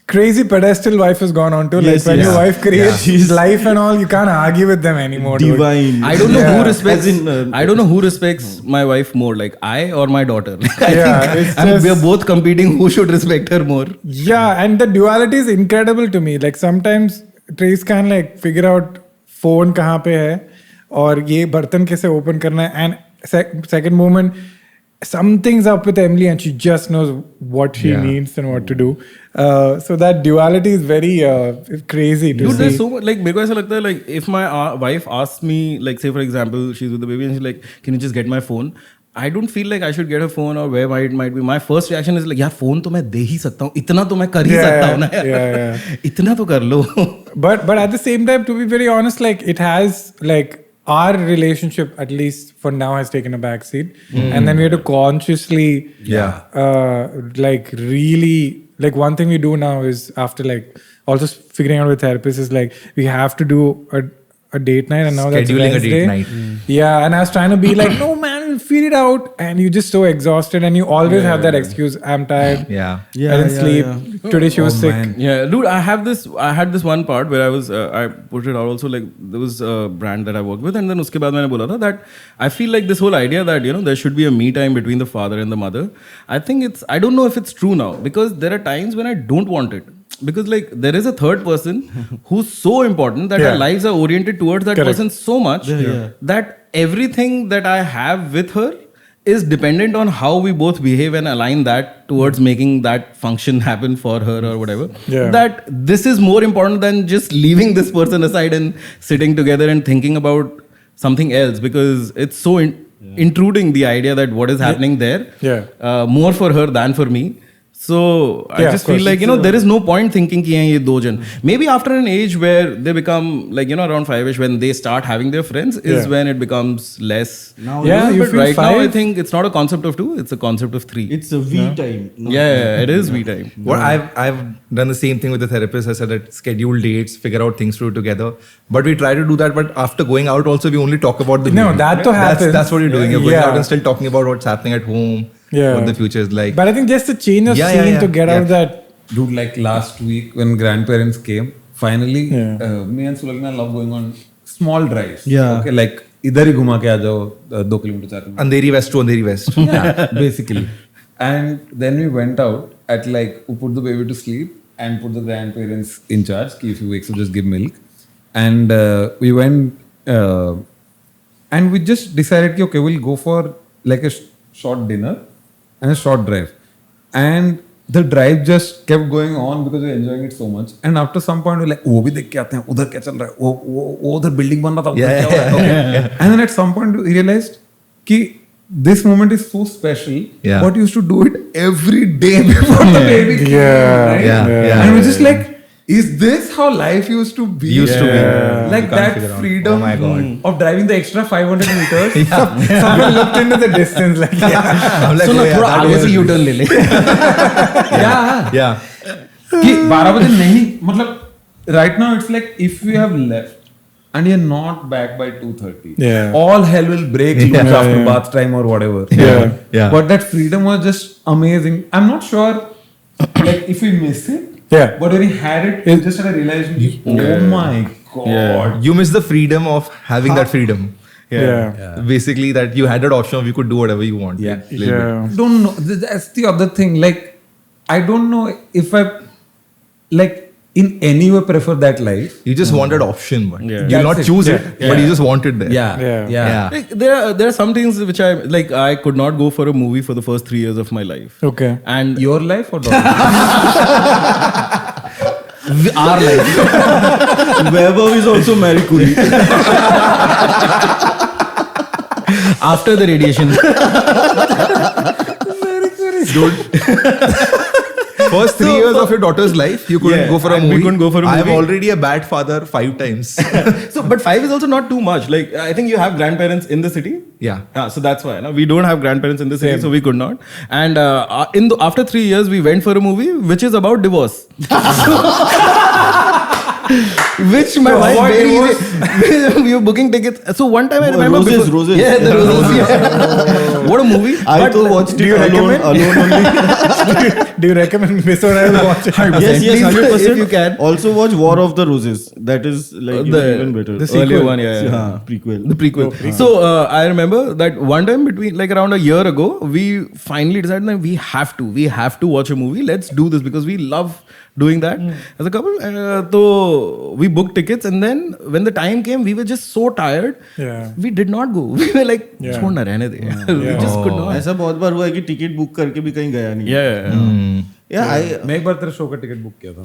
crazy pedestal wife has gone on to. Yes, when yes. your wife creates life and all, you can't argue with them anymore. Divine. Dude. I don't know who respects. As in, I don't know who respects my wife more, like I or my daughter. It's We are both competing. Who should respect her more? Yeah, and the duality is incredible to me. Like sometimes Trace can like figure out phone कहाँ पे है और ये बर्तन कैसे open करना है. And second moment, something's up with Emily and she just knows what she needs and what to do. So that duality is very crazy to Dude, see. there's so much, like मेरे को ऐसा लगता है, like if my wife asks me, like say for example she's with the baby and she's like, can you just get my phone? I don't feel like I should get her phone or where it might be. My first reaction is like, यार phone तो मैं दे ही सकता हूँ, इतना तो मैं कर ही सकता हूँ ना यार, इतना तो कर लो. But at the same time, to be very honest, like it has like our relationship, at least for now, has taken a back seat, and then we have to consciously, like really, like one thing we do now is after like also figuring out with therapists is like we have to do a date night, and now that's Scheduling Wednesday. a date night. Yeah, and I was trying to be like, no man, we'll figure it out, and you're just so exhausted, and you always have that excuse, I'm tired, I didn't sleep, today she was sick. Man. Yeah, dude, I had this one part where I was, I put it out also, like there was a brand that I worked with, and then uske baad maine bola tha that I feel like this whole idea that, you know, there should be a me time between the father and the mother. I don't know if it's true now, because there are times when I don't want it. Because like there is a third person who's so important that our lives are oriented towards that person so much that everything that I have with her is dependent on how we both behave and align that towards making that function happen for her or whatever. That this is more important than just leaving this person aside and sitting together and thinking about something else, because it's so intruding the idea that what is happening there more for her than for me. So I Yeah, just of course. feel like, there is no point thinking ki ye do jan. Maybe after an age where they become like, around 5ish, when they start having their friends is when it becomes less. Now, Yeah, you But feel right now I 5? think it's not a concept of 2, it's a concept of 3. it's a V time. not Yeah, it is me time. What I've done the same thing with the therapist. I said that schedule dates, figure out things to do together. But we try to do that. But after going out, also we only talk about the No, movie. that to happens. That's what you're doing. You're going Yeah. out and still talking about what's happening at home. Yeah. What the future is like. But I think just the change of Yeah, scene yeah, to get out of that. Dude, like last week when grandparents came, finally, Yeah. me and Sulagna love going on small drives. Yeah. Okay, like idhar hi ghuma ke aa jao 2 kilometer 4 kilometer. Andheri West to Andheri West. Yeah, basically. And then we went out at like, we put the baby to sleep and put the grandparents in charge. Ki if he wakes up, just give milk. And we went and we just decided, ki, okay, we'll go for like a short dinner and a short drive. And the drive just kept going on because we were enjoying it so much. And after some point, we were like, वो भी देख के आते हैं, उधर क्या चल रहा है, वो उधर building बन रहा था, उधर क्या हो रहा है. Okay. And then at some point, we realized कि this moment is so special. Yeah. But you used to do it every day before the baby came. Yeah. Right? Yeah. And we're just like, is this how life used to be? Used to be. Like You can't that figure out. freedom Oh my God. of driving the extra 500 meters. Someone looked into the distance like, yeah. I'm like, So oh, na yeah, thoda that आगे was- से U-turn ले ले. Yeah. Yeah. कि 12 बजे नहीं मतलब right now it's like if we have left and you're not back by 2:30, Yeah. all hell will break loose after bath time or whatever. Yeah. Yeah. But that freedom was just amazing. I'm not sure like if we miss it. Yeah. But when we had it, we just had a realization. Oh my God. You miss the freedom of having that freedom. Yeah. Basically, that you had that option of you could do whatever you want. Yeah. Yeah. Don't know. That's the other thing. Like, I don't know if I like in any way prefer that life. You just wanted option, but Yeah. you'll not That's it. choose Yeah. it, but you just want it there. Yeah. Yeah. Like, there are some things which I like. I could not go for a movie for the first 3 years of my life. Okay. And Your life or dog? our life. Vaibhav is also Marie Curie. After the radiation. First 3 years of your daughter's life, you couldn't go for a and we movie. couldn't go for a I'm movie. already a bad father 5 times. So, but 5 is also not too much. Like, I think you have grandparents in the city. Yeah. So that's why. No? We don't have grandparents in the city, so we could not. And after 3 years, we went for a movie which is about divorce. Which my wife very easy. We were booking tickets. So one time I remember Roses. Yeah, the roses. Yeah. What a movie! I But too watched do it you alone recommend? only. Do you recommend episode I will watch it? Yes, Please, 100%. if you can. Also watch War of the Roses. That is like even better. The earlier one, yeah. Prequel. The prequel. So I remember that one time between like around a year ago, we finally decided that we have to watch a movie. Let's do this because we love doing that as a couple. So we booked tickets, and then when the time came, we were just so tired. Yeah. We did not go. We were like, Yeah. छोड़ना रहने दे. We just could not. ऐसा बहुत बार हुआ है कि ticket book करके भी कहीं गया नहीं. Yeah. Yeah, मैं एक बार तेरे शो का टिकट बुक किया था.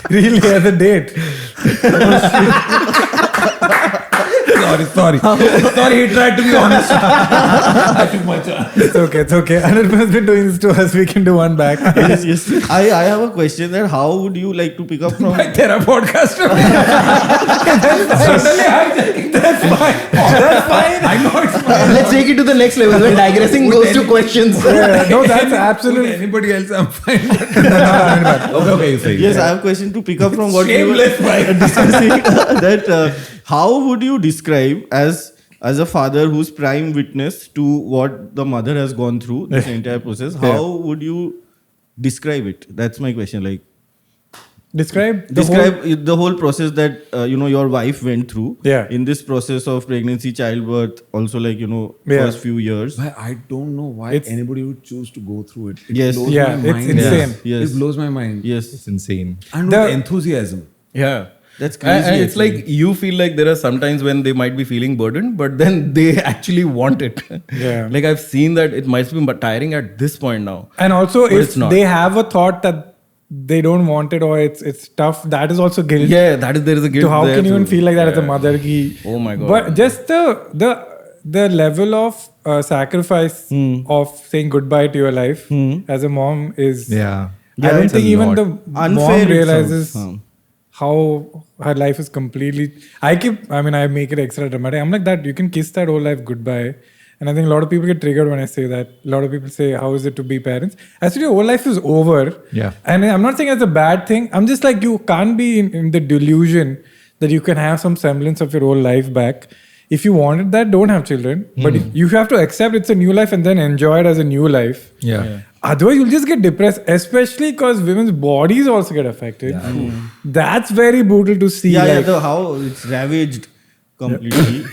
Really, as a date. Sorry. He tried to be honest. I took my chance. It's okay. Anirban has been doing this to us. We can do one back. yes. I have a question that how would you like to pick up from? तेरा podcast. Suddenly hijacking. That's fine. I know it's fine. Let's take it to the next level. When digressing goes to questions. Yeah, no, that's Would absolutely. anybody else, I'm fine. Okay, you say. Yes, I have a question to pick up from what you were Shameless, discussing. That how would you describe as a father who's prime witness to what the mother has gone through this entire process? How would you describe it? That's my question. Like Describe the whole process that your wife went through. Yeah. In this process of pregnancy, childbirth, also like Yeah. first few years. I don't know why anybody would choose to go through it. It Yes. blows Yeah, my it's mind. insane. Yes. It blows my mind. Yes. It's insane. And The- with enthusiasm. Yeah. That's crazy. And it's actually. like you feel like there are some times when they might be feeling burdened, but then they actually want it. Yeah. Like I've seen that it might be tiring at this point now. And also, But if it's not. they have a thought that they don't want it or it's tough, that is also guilt. Yeah, there is a guilt. So how there can you even too. feel like that as a Yeah. mother? Ki, Oh my God. But just the the level of sacrifice of saying goodbye to your life as a mom is. Yeah. I don't think even the Unfair mom realizes itself. how her life is completely. I make it extra dramatic. I'm like that. You can kiss that whole life goodbye. And I think a lot of people get triggered when I say that. A lot of people say, how is it to be parents? Actually, your whole life is over. Yeah. And I'm not saying it's a bad thing. I'm just like, you can't be in the delusion that you can have some semblance of your whole life back. If you wanted that, don't have children. But you have to accept it's a new life and then enjoy it as a new life. Yeah. Otherwise, you'll just get depressed, especially because women's bodies also get affected. That's very brutal to see. How it's ravaged completely.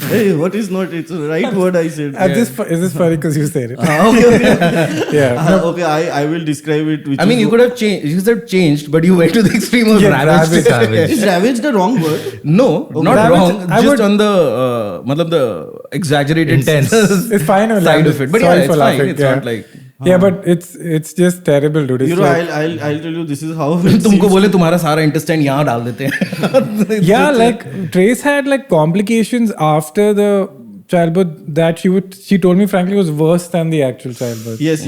Hey, what is not? It's the right word I said. Is this funny because you said it? Okay. Yeah. Okay, I will describe it. I mean, you could have changed. You said changed, but you went to the extreme of ravaged. Is ravaged the wrong word? No, not Ravaged, wrong. Just on the exaggerated Intense. It's fine. side of it. But Sorry yeah, it's for fine. laughing. It's Yeah. not like Yeah, but it's just terrible, dude. It's You know, like, I'll tell you. This is how. तुमको बोले तुम्हारा सारा intestine यहाँ डाल देते हैं. yeah, like Trace had like complications after the childbirth that she told me frankly was worse than the actual childbirth. Yes.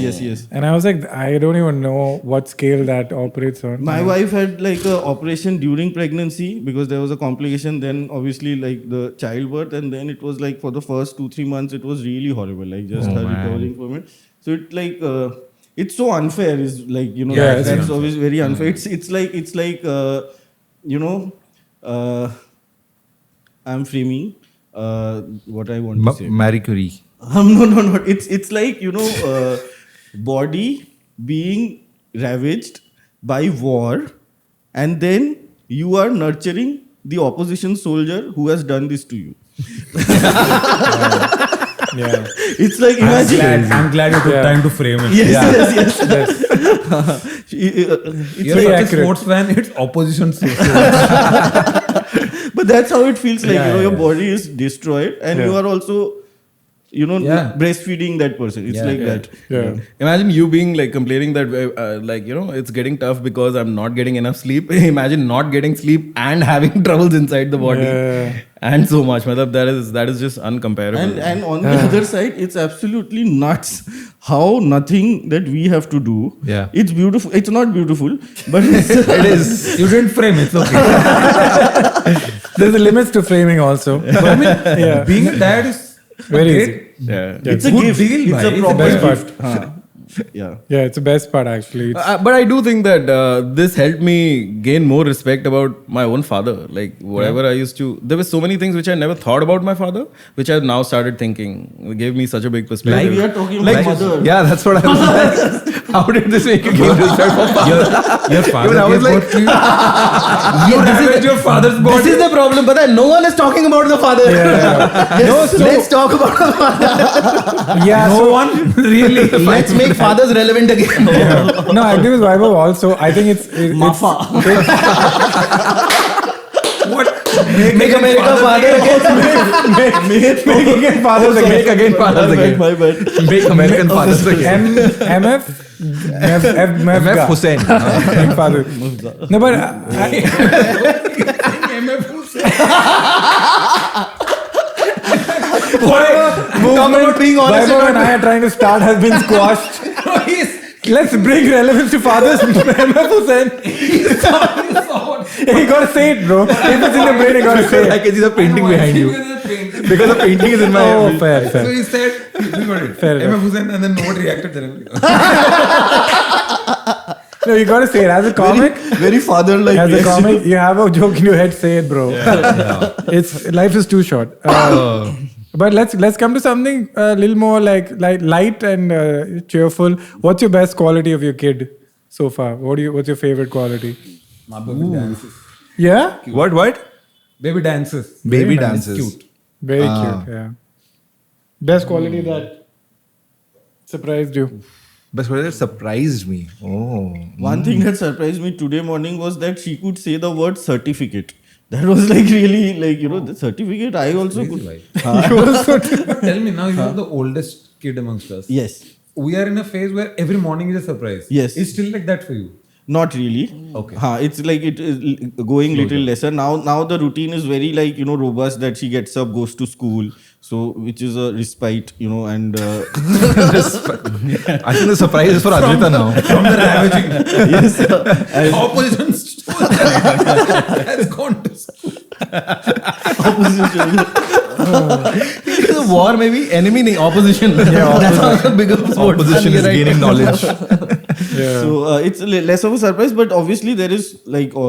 And I was like, I don't even know what scale that operates on. My wife had like a operation during pregnancy because there was a complication. Then obviously like the childbirth, and then it was like for the first 2-3 months it was really horrible. Like just her recovering from it. So it like it's so unfair. Is like that's obviously very unfair. It's like I'm framing what I want to say. Marie Curie. No. It's like body being ravaged by war, and then you are nurturing the opposition soldier who has done this to you. Yeah. It's like imagine. I'm glad you took time to frame it. Yes. You're such a sports fan, it's opposition. But that's how it feels like. Your body is destroyed, and you are also, breastfeeding that person. It's like that. Yeah. Imagine you being like complaining that it's getting tough because I'm not getting enough sleep. Imagine not getting sleep and having troubles inside the body. Yeah. And so much. That is just uncomparable. And on the other side, it's absolutely nuts how nothing that we have to do. Yeah. It's beautiful. It's not beautiful, but it is. You didn't frame it, it's okay. There's limits to framing also. But I mean, Being a dad is very great. easy. Yeah. It's a Good gift. deal, It's bhai. a It's the proper best gift. part. Yeah. Yeah, it's the best part actually. But I do think that this helped me gain more respect about my own father. Like whatever I used to, there were so many things which I never thought about my father, which I now started thinking. It gave me such a big perspective. Like we are talking about mother. Yeah, that's what I was like. How did this make you gain respect for father? Your father I was gave like- birth to you. This is your father's This is the problem, but no one is talking about the father. Let's talk about the father. Yeah, No so, one really. Let's make fathers relevant again. no, I agree with Vaibhav also. I think it's What? Make America father again. make again fathers again. Make again fathers again. My bad. Make American fathers again. MF Hussain. Make father. No, but Movement being honest. Vaibhav and I are trying to start has been squashed. Let's bring relevance to fathers. MF Hussain. You gotta say it, bro. If it's in the brain, you gotta say I it. can see the painting behind you. Because the painting is in my Oh, head. fair. So he said, you got it. Fair enough. MF Hussain, and then no one reacted. No, you gotta say it. As a comic, Very father-like. as a reaction. comic, you have a joke in your head, say it, bro. It's life is too short. But let's come to something a little more like light and cheerful. What's your best quality of your kid so far? What's your favorite quality? My baby dances. Yeah, What? Baby dances. Baby Very nice. dances. Cute. very cute. Yeah, best quality that surprised you. Best way that surprised me. Oh. One thing that surprised me today morning was that she could say the word certificate. That was like really like the certificate. I also could. Tell me now, you're the oldest kid amongst us. Yes. We are in a phase where every morning is a surprise. Yes. It's still like that for you. Not really. Okay. It's like it is going little lesser. Now the routine is very like robust that she gets up, goes to school. So, which is a respite, and I think the surprise is for Advita now. From the ravaging. yes, and Opposition has gone to school. opposition. It is a war, maybe enemy, nahi, opposition. That's also a bigger sport. Opposition is gaining knowledge. So it's less of a surprise, but obviously there is like a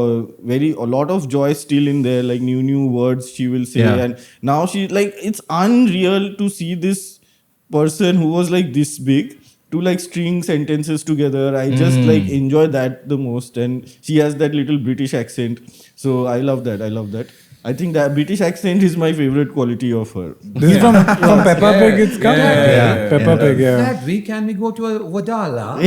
lot of joy still in there, like new words she will say, and now she like it's unreal to see this person who was like this big to like string sentences together. I just like enjoy that the most, and she has that little British accent, so I love that. I think that British accent is my favorite quality of her. This is from Peppa Pig. It's come. Peppa Pig. Yeah. That week, can we go to a Wadala?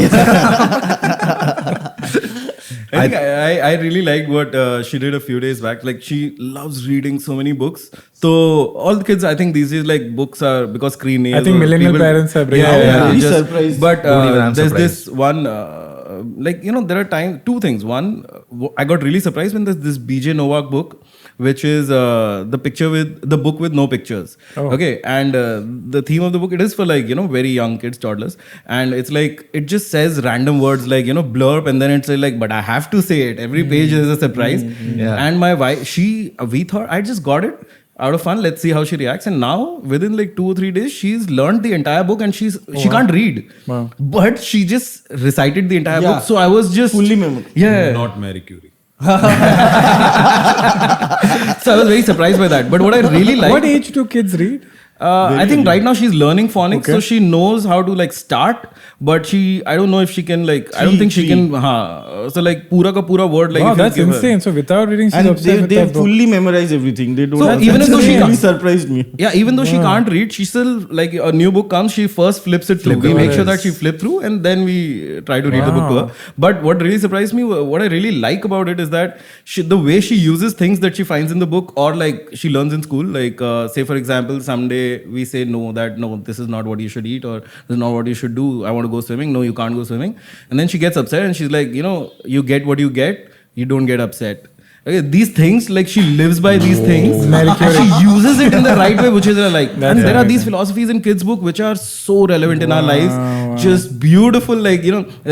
I think I really liked what she did a few days back. Like she loves reading so many books. So all the kids, I think these days like books are because screen nails. I think millennial parents are bringing. Be surprised. But I'm there's surprised. this one, there are two things. One, I got really surprised when there's this BJ Novak book, which is the book with no pictures. Okay, and the theme of the book, it is for like very young kids, toddlers, and it's like it just says random words like blurb, and then it's like, but I have to say it. Every page is a surprise. And my wife, we thought I just got it out of fun. Let's see how she reacts. And now within like 2 or 3 days, she's learned the entire book, and she can't read, but she just recited the entire book. So I was just fully memorized. Yeah. Not Mary Curie. So I was very surprised by that. But what I really like, What age do kids read? I think right now she's learning phonics, so she knows how to like start, but I don't know if she can like, I don't think she can. So like pura ka pura word like. Wow, if you that's give her- insane. So without reading, she's And obsessed with they that book. fully memorize everything. They don't. So have even that. though she really can't- surprised me. Yeah, even though she can't read, she still like a new book comes, she first flips it through. We make sure that she flip through, and then we try to read the book to her. But what really surprised me, what I really like about it is that the way she uses things that she finds in the book, or like she learns in school. Like say for example, someday we say no, this is not what you should eat, or this is not what you should do. I want to go swimming. No, you can't go swimming. And then she gets upset, and she's like, you get what you get. You don't get upset. Okay, these things, like she lives by these things, and she uses it in the right way, which is like. And there are these philosophies in kids' book which are so relevant in our lives, just beautiful. Like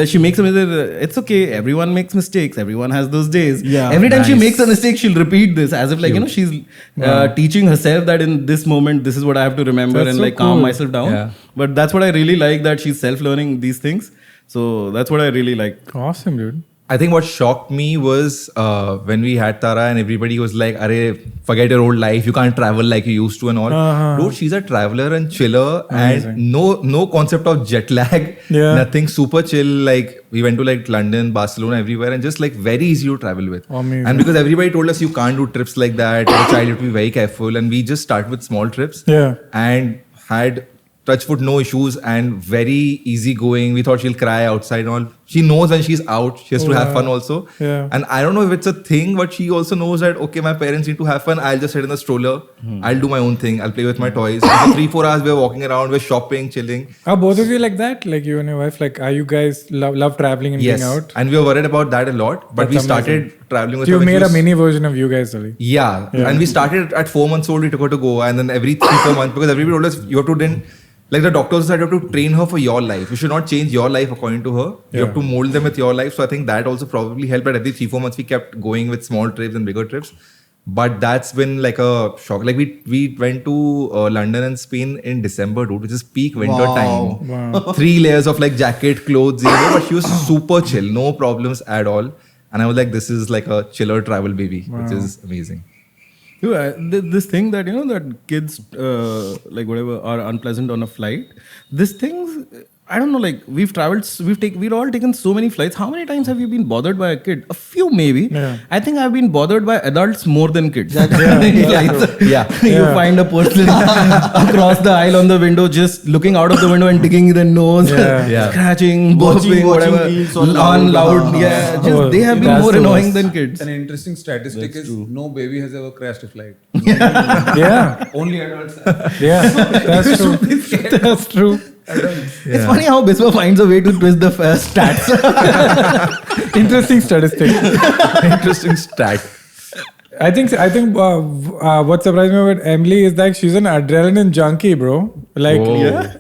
she makes a mistake. It's okay. Everyone makes mistakes. Everyone has those days. Yeah, Every time she makes a mistake, she'll repeat this as if like she's teaching herself that in this moment, this is what I have to remember and like calm myself down. Yeah. But that's what I really like, that she's self-learning these things. So that's what I really like. Awesome, dude. I think what shocked me was when we had Tara and everybody was like, "Arey, forget your old life. You can't travel like you used to and all." Dude, she's a traveler and chiller. Amazing. And no concept of jet lag. Yeah. Nothing, super chill. Like we went to like London, Barcelona, everywhere, and just like very easy to travel with. Amazing. And because everybody told us you can't do trips like that, your child, you have to be very careful. And we just start with small trips. Yeah. And had touchwood no issues and very easy going. We thought she'll cry outside and all. She knows when she's out, she has to have fun also. Yeah. And I don't know if it's a thing, but she also knows that, okay, my parents need to have fun. I'll just sit in the stroller. I'll do my own thing. I'll play with my toys. For 3-4 hours, we're walking around, we're shopping, chilling. Are both of you like that? Like you and your wife? Like, are you guys love traveling and Yes. being out? And we were worried about that a lot. But That's we started traveling with So you her when made she a was- mini version of you guys, Ali. Yeah. And we started at 4 months old, we took her to Goa. And then every 3-4 months, because everybody told us, you have to then, like the doctors said, you have to train her for your life. You should not change your life according to her. You have to mold them with your life. So I think that also probably helped. But every 3-4 months, we kept going with small trips and bigger trips. But that's been like a shock. Like we went to London and Spain in December, dude, which is peak winter time. Wow. 3 layers of like jacket, clothes, but she was super chill, no problems at all. And I was like, this is like a chiller travel baby, which is amazing. This thing that that kids like whatever are unpleasant on a flight. This thing, I don't know. Like we've all taken so many flights. How many times have you been bothered by a kid? A few maybe. Yeah. I think I've been bothered by adults more than kids. You find a person across the aisle on the window, just looking out of the window and digging their nose, scratching, burping, whatever, reels on loud. Yeah, just they have been That's more the annoying worst. than kids. An interesting statistic is no baby has ever crashed a flight. Yeah. Only adults have. Yeah. That's true. That's true. It's funny how Biswa finds a way to twist the stats. Interesting statistic. Interesting stat. I think what surprised me about Emily is that she's an adrenaline junkie, bro. Like,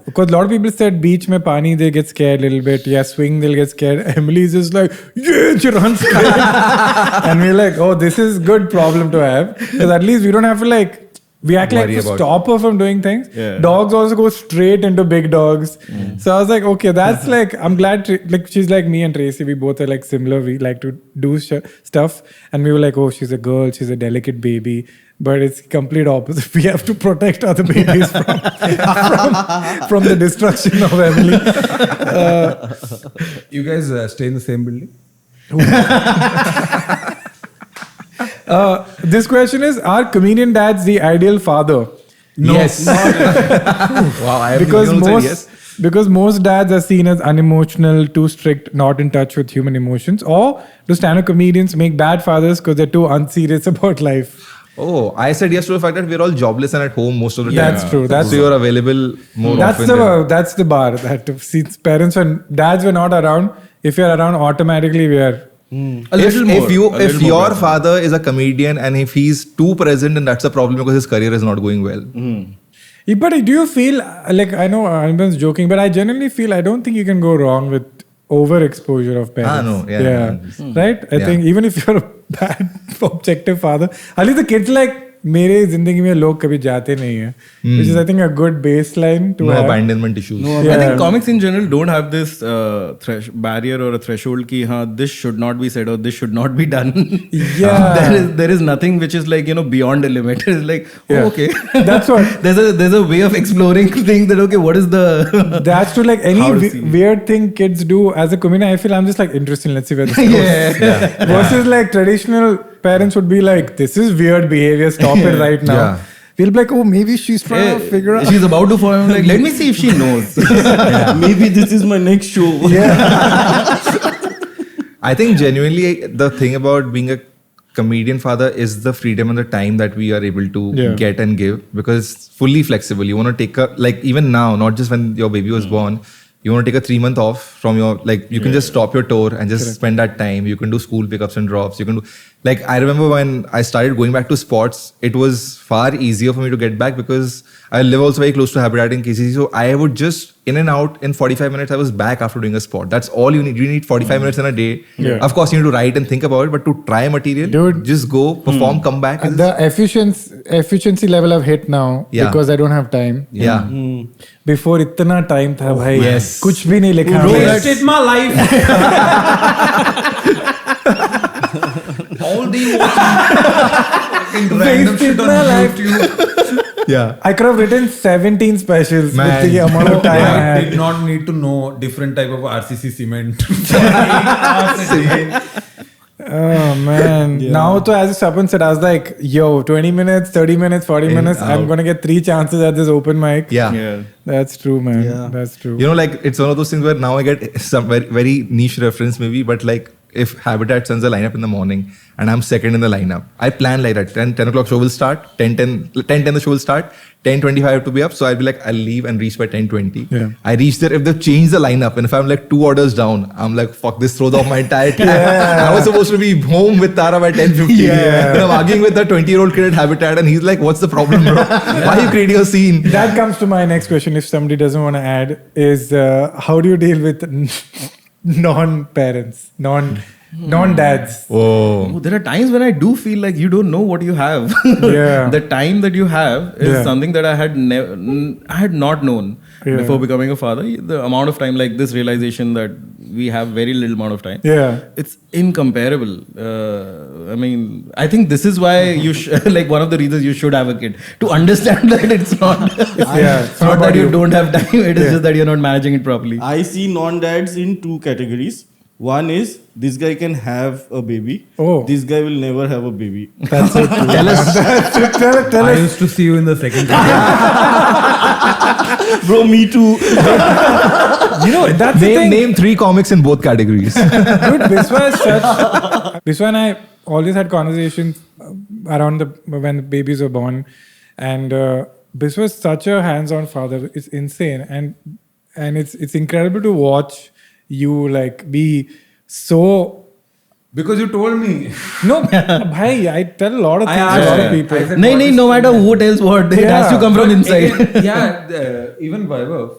because a lot of people said beach mein pani, they get scared a little bit. Yeah, swing, they'll get scared. Emily's just like, yeah, she runs straight. And we're like, oh, this is good problem to have. Because at least we don't have to like, we act like to stop her from doing things. Yeah. Dogs also go straight into big dogs. So I was like, okay, that's like, I'm glad, like she's like me and Tracy, we both are like similar. We like to do stuff. And we were like, oh, she's a girl, she's a delicate baby. But it's complete opposite. We have to protect other babies from the destruction of Emily. You guys stay in the same building? This question is, are comedian dads the ideal father? No. Yes. Wow, I have because most dads are seen as unemotional, too strict, not in touch with human emotions, or do stand-up comedians make bad fathers because they're too unserious about life? Oh, I said yes to the fact that we're all jobless and at home most of the time. That's true. So you're available more often. That's the bar. That since parents and dads were not around, if you're around, automatically we are. If your father is a comedian and if he's too present, then that's a problem because his career is not going well. Yeah, but do you feel like, I know Anirban's joking, but I genuinely feel I don't think you can go wrong with overexposure of parents. Right? I think even if you're a bad objective father, at least the kids like, मेरे जिंदगी में लोग कभी जाते नहीं हैं, which is I think a good baseline to have. Abandonment issues. I think comics in general don't have this barrier or a threshold ki this should not be said or this should not be done. There is nothing which is like, beyond a limit. It's like, okay, that's what. there's a way of exploring things that, okay, what is the that's true. Like any weird thing kids do as a comedian, I feel I'm just like, interesting, let's see where this goes. Versus like traditional parents would be like, this is weird behavior, stop it right now. We'll be like, oh, maybe she's trying to figure out. She's about to form. Like, let me see if she knows. Maybe this is my next show. I think genuinely the thing about being a comedian father is the freedom and the time that we are able to get and give, because it's fully flexible. You want to take even now, not just when your baby was born, you want to take a 3-month off from your, you can just stop your tour and just spend that time. You can do school pickups and drops. You can do, I remember when I started going back to sports, it was far easier for me to get back because I live also very close to Habitat in KCC. So I would just in and out in 45 minutes, I was back after doing a sport. That's all you need. You need 45 minutes in a day. Of course, you need to write and think about it, but to try material, just go, perform, come back. The efficiency level I've hit now because I don't have time. Before इतना time था भाई, कुछ भी नहीं लिखा. Wasted my life. All the random shit on YouTube. I could have written 17 specials with the amount of time I had. Did not need to know different type of RCC cement. Oh man. Now to, as Sapan said, I was like, yo, 20 minutes, 30 minutes, 40 minutes, I'm going to get 3 chances at this open mic. That's true, man. That's true. It's one of those things where now I get some very, very niche reference maybe, but if Habitat sends a lineup in the morning and I'm second in the lineup, I plan like that. 10 o'clock show will start, 10:10 the show will start, 10:25 I have to be up. So I'll be like, I'll leave and reach by 10:20. I reach there, if they've changed the lineup and if I'm 2 orders down, I'm like, fuck this, throws off my entire time. I was supposed to be home with Tara by 10:50. And I'm arguing with the 20-year-old kid at Habitat and he's like, what's the problem, bro? Why are you creating a scene? That comes to my next question, if somebody doesn't want to add, is how do you deal with non-parents, non-dads? Oh, there are times when I do feel like you don't know what you have. The time that you have is something that I had not known before becoming a father. The amount of time, this realization that we have very little amount of time. It's incomparable. I think this is why you one of the reasons you should have a kid, to understand that it's not it's not that you don't have time, it is just that you're not managing it properly. I see non-dads in 2 categories. One is, this guy can have a baby. This guy will never have a baby. That's so true. Tell us. I used to see you in the second category. Bro, me too. That's the thing. Name 3 comics in both categories. Dude, Biswa and I always had conversations around when the babies were born. And Biswa is such a hands-on father. It's insane. And it's incredible to watch you be so Because you told me. No, bhai, I tell a lot of things to a asked lot of him. people. I said, No, what no, is no matter who tells what, it has to come from But inside. again, even Vaibhav,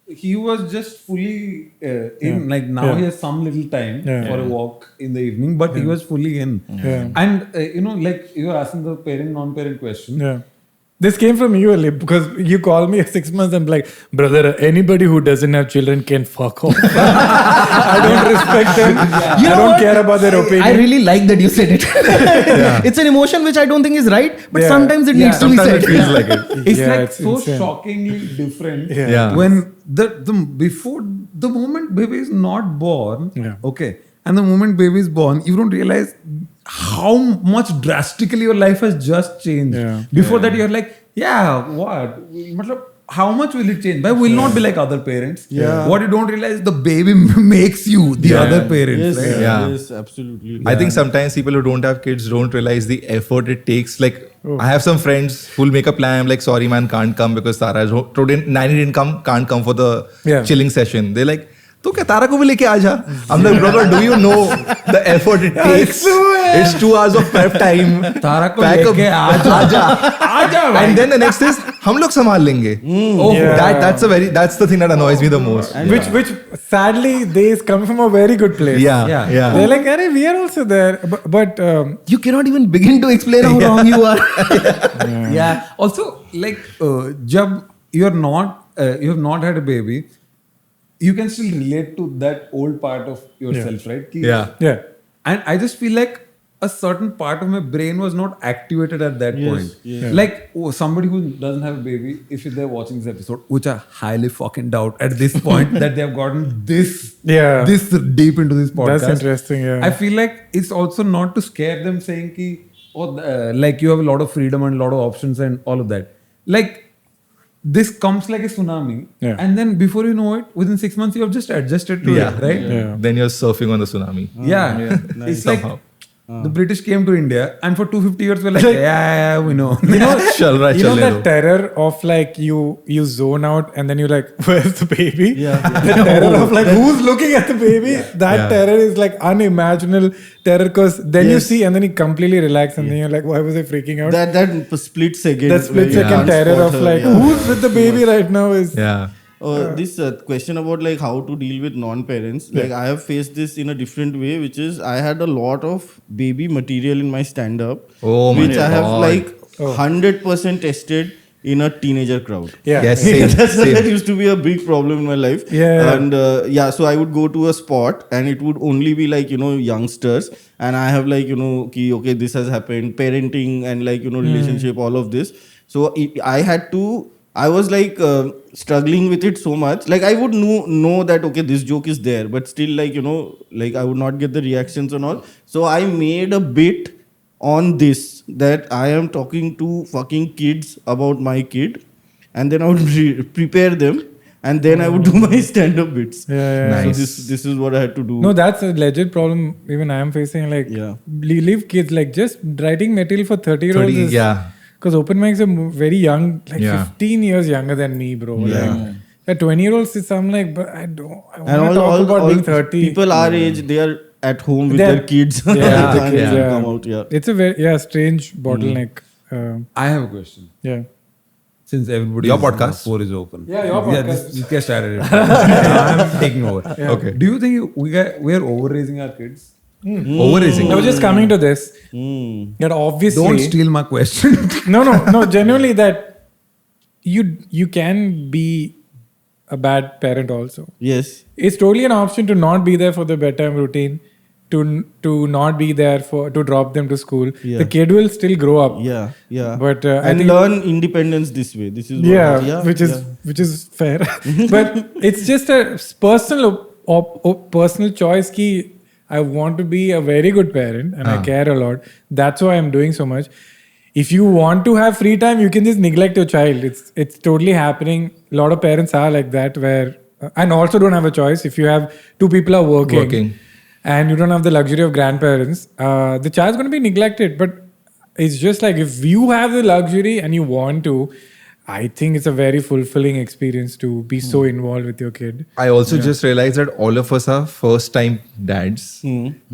he was just fully in. Like now he has some little time for a walk in the evening, but he was fully in. Yeah. And like you were asking the parent non-parent question. Yeah. This came from you, Ali, because you call me at 6 months and like, brother, anybody who doesn't have children can fuck off. I don't respect them. I don't care about their opinion. I really like that you said it. It's an emotion which I don't think is right, but sometimes it needs to be said. Sometimes it feels like it. It's Yeah, like it's so insane. shockingly different Yeah. when the before the moment baby is not born, okay, and the moment baby is born, you don't realize how much drastically your life has just changed. Yeah. Before that, you're like, what? Matlab, how much will it change? But will not be like other parents. Yeah. What you don't realize, the baby makes you the other parents. Yes, Right? Yeah. yes, absolutely. I think sometimes people who don't have kids don't realize the effort it takes. Like, I have some friends who'll make a plan. I'm like, sorry, man, can't come because Tara is today. Nani didn't come, can't come for the chilling session. They're like, तो क्या तारा को भी लेके आ जा? I'm like, brother, do you know the effort it takes? It's 2 hours of prep time. तारा को Pack लेके आ जा. And then the next is हम लोग संभाल लेंगे. That's the thing that annoys me the most. Which sadly, they is coming from a very good place. Yeah. They're like, Arey, we are also there. But You cannot even begin to explain how wrong you are. Yeah. Also, like, jab you have not had a baby, you can still relate to that old part of yourself, right? Ki- yeah. And I just feel like a certain part of my brain was not activated at that point. yes. Like somebody who doesn't have a baby, if they're watching this episode, which I highly fucking doubt at this point that they have gotten this deep into this podcast. That's interesting, yeah. I feel like it's also not to scare them saying ki, like you have a lot of freedom and a lot of options and all of that. Like this comes like a tsunami, and then before you know it, within 6 months you have just adjusted to it, right? Yeah. Then you're surfing on the tsunami. Yeah. It's like Somehow. the British came to India, and for 250 years we're like, yeah, we know. You know, Chal raha hai, you know chalne that do. terror of like you zone out and then you're like, where's the baby? Yeah. The terror of like, who's looking at the baby? That terror is like unimaginable terror because then you see and then you completely relax and then you're like, why was I freaking out? That split second. That split where you second can't terror spot of her, like, who's with the baby right now is. Yeah. This question about like how to deal with non-parents, like I have faced this in a different way, which is I had a lot of baby material in my stand-up, Oh my which I have God. like 100% tested in a teenager crowd. Yeah. Yes, same, That same. used to be a big problem in my life. Yeah. And so I would go to a spot and it would only be like, youngsters. And I have like, okay, this has happened, parenting and like, relationship, all of this. So I was like struggling with it so much. Like I would know that, okay, this joke is there, but still like, like I would not get the reactions and all. So I made a bit on this that I am talking to fucking kids about my kid, and then I would prepare them, and then I would do my stand-up bits. Yeah. Nice. So this is what I had to do. No, that's a legit problem even I am facing. Like, leave kids, like just writing material for 30-year-olds. 30, yeah. Because open mics are very young, like Yeah. 15 years younger than me, bro. Yeah. Like, 20-year-olds, I'm like, but I want and to talk about being 30. people our age, they are at home with They're- their kids. Yeah, They can't yeah. even come out. Yeah. It's a very strange bottleneck. I have a question. Yeah. Since everybody Your podcast? floor is open. Yeah, your podcast. Just get started. I'm taking over. Okay. Do you think we are over raising our kids? Over-raising. I was just coming to this. Mm. That obviously. Don't steal my question. No. Genuinely, that you can be a bad parent also. Yes. It's totally an option to not be there for the bedtime routine, to not be there to drop them to school. Yeah. The kid will still grow up. Yeah. But I and think learn independence this way. This is what which is fair. But it's just a personal choice. Ki I want to be a very good parent and I care a lot. That's why I'm doing so much. If you want to have free time, you can just neglect your child. It's totally happening. A lot of parents are like that, where and also don't have a choice. If you have two people are working. And you don't have the luxury of grandparents, the child's going to be neglected. But it's just like if you have the luxury and you want to, I think it's a very fulfilling experience to be so involved with your kid. I also just realized that all of us are first time dads.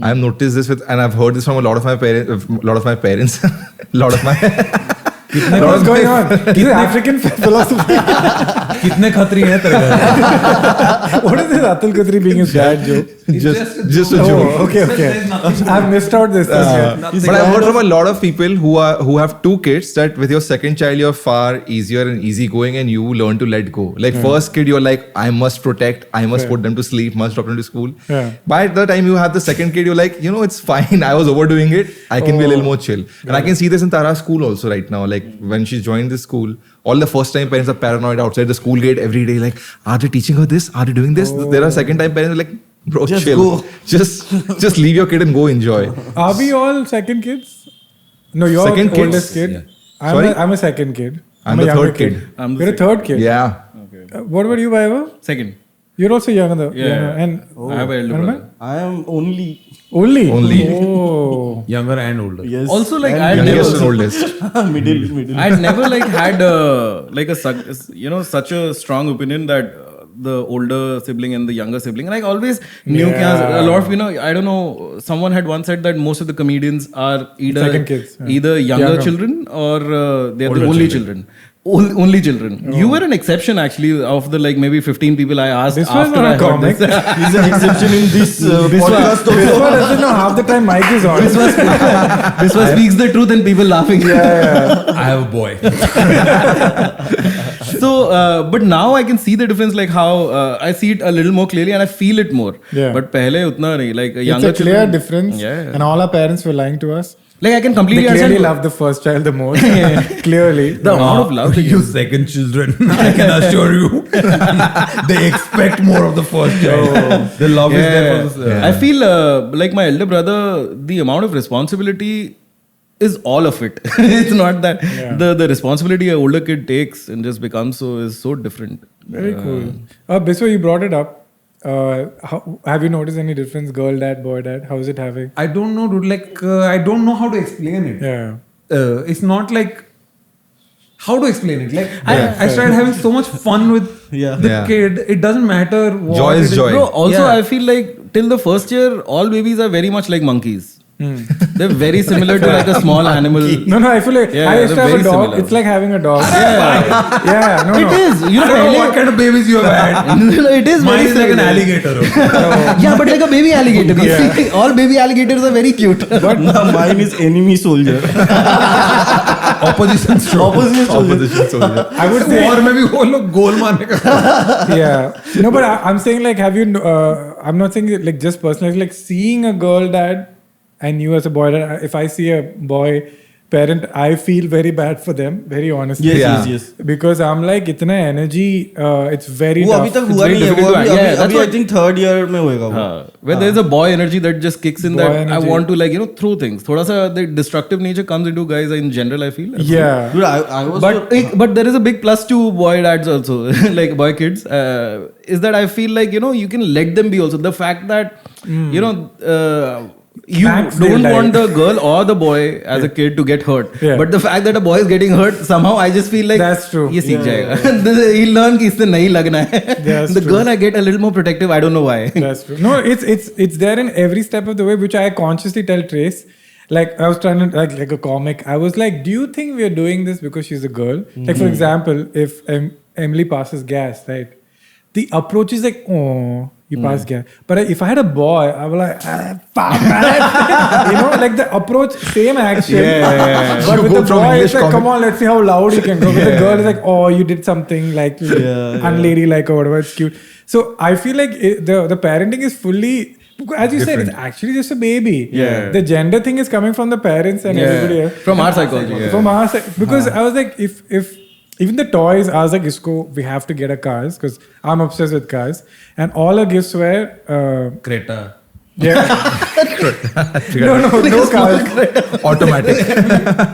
I've noticed this and I've heard this from a lot of my parents, a lot of my What's going on? This is African philosophy. कितने खतरी हैं तेरे घर? What is this Atul Khatri being his dad joke? just a joke. Okay. I've missed out this. But I've heard from a lot of people who have two kids that with your second child you're far easier and easygoing and you learn to let go. Like first kid you're like, I must protect, I must put them to sleep, must drop them to school. By the time you have the second kid you're like, it's fine, I was overdoing it, I can be a little more chill. And I can see this in Tara's school also right now. Like when she's joined this school, all the first time parents are paranoid outside the school gate every day, like, are they teaching her this? Are they doing this? There are second time parents like, bro, Just chill. go. Just leave your kid and go enjoy. Are we all second kids? No, you're Second the kids? oldest kid. Yeah. I'm a second kid. I'm a the younger third kid. You're a third kid? Yeah. What about you, Baiva? Second. You're also younger. Yeah. And I have an elder brother. I am only. Only? Younger and older. Yes. Also, like, and I Youngest never, and oldest. middle. I'd never like had such a strong opinion that the older sibling and the younger sibling. And I always knew a lot of, I don't know, someone had once said that most of the comedians are Second kids, either younger children or they're the only children. Only children. You were an exception actually of the like maybe 15 people I asked This was after not I a heard comic. this. He's an exception in this podcast. This one doesn't know half the time mic is on. This one speaks the truth and people laughing. I have a boy. So, but now I can see the difference, like how I see it a little more clearly and I feel it more. Yeah. But pehle utna nahi, like It's younger a clear children, difference. Yeah. And all our parents were lying to us. Like I can completely They clearly understand love the first child the most. Clearly. the amount of love they You give. second children, I can assure you, they expect more of the first child. The love is there for this. I feel like my elder brother, the amount of responsibility is all of it. It's not that the responsibility an older kid takes and just becomes is so different. Very cool. Biswa, you brought it up. Have you noticed any difference, girl dad, boy dad? How is it having? I don't know, dude. Like, I don't know how to explain it. Yeah. It's not like how to explain it. Like, I started having so much fun with the kid. It doesn't matter what. Joy is it joy. Bro, also I feel like till the first year, all babies are very much like monkeys. They're very similar to like a small animal. No, I feel like I used to they're have a very dog. similar. It's like having a dog. It is. I don't know what kind of babies you have had. It is Mine very is like an similar. alligator. Yeah, but like a baby alligator. You see, all baby alligators are very cute. But mine is enemy soldier. Opposition soldier. I would say. Or maybe वो लोग गोल मारने का. Yeah. No, but I'm saying like, have you? I'm not saying like just personally. Like seeing a girl dad and you as a boy dad. If I see a boy parent, I feel very bad for them. Very honestly. Yes. Because I'm like, itna energy. It's very. वो tough. अभी तक It's हुआ very नहीं है. difficult वो to- अभी yeah, that's I what- think third year में होएगा वो. Where there's a boy energy that just kicks in Boy that energy. I want to like throw things. Thoda sa the destructive nature comes into guys in general. I feel. Yeah. Dude, I was. But there is a big plus to boy dads also, like boy kids, is that I feel like you can let them be also. The fact that you Facts they don't like. want the girl or the boy as a kid to get hurt, Yeah. but the fact that a boy is getting hurt somehow, I just feel like That's true. ये सीख जाएगा. He'll learn कि इससे नहीं लगना है. That's The true. girl I get a little more protective. I don't know why. That's true. No, it's there in every step of the way, which I consciously tell Trace. Like I was trying to like a comic. I was like, do you think we are doing this because she's a girl? Like for example, if Emily passes gas, right? The approach is like, oh, you passed gas. But if I had a boy, I was like, fuck, man. Like the approach, same action. But You with go the from boy, English it's like, comic. come on, let's see how loud you can go. With the girl, it's like, oh, you did something like unladylike or whatever. It's cute. So I feel like the parenting is fully. As you said, it's actually just a baby. Yeah. The gender thing is coming from the parents and everybody else. From our psychology. Yeah. From our side. Because I was like, if even the toys, I was like, we have to get a cars because I'm obsessed with cars. And all our gifts were Creta. yeah. no cars. Automatic.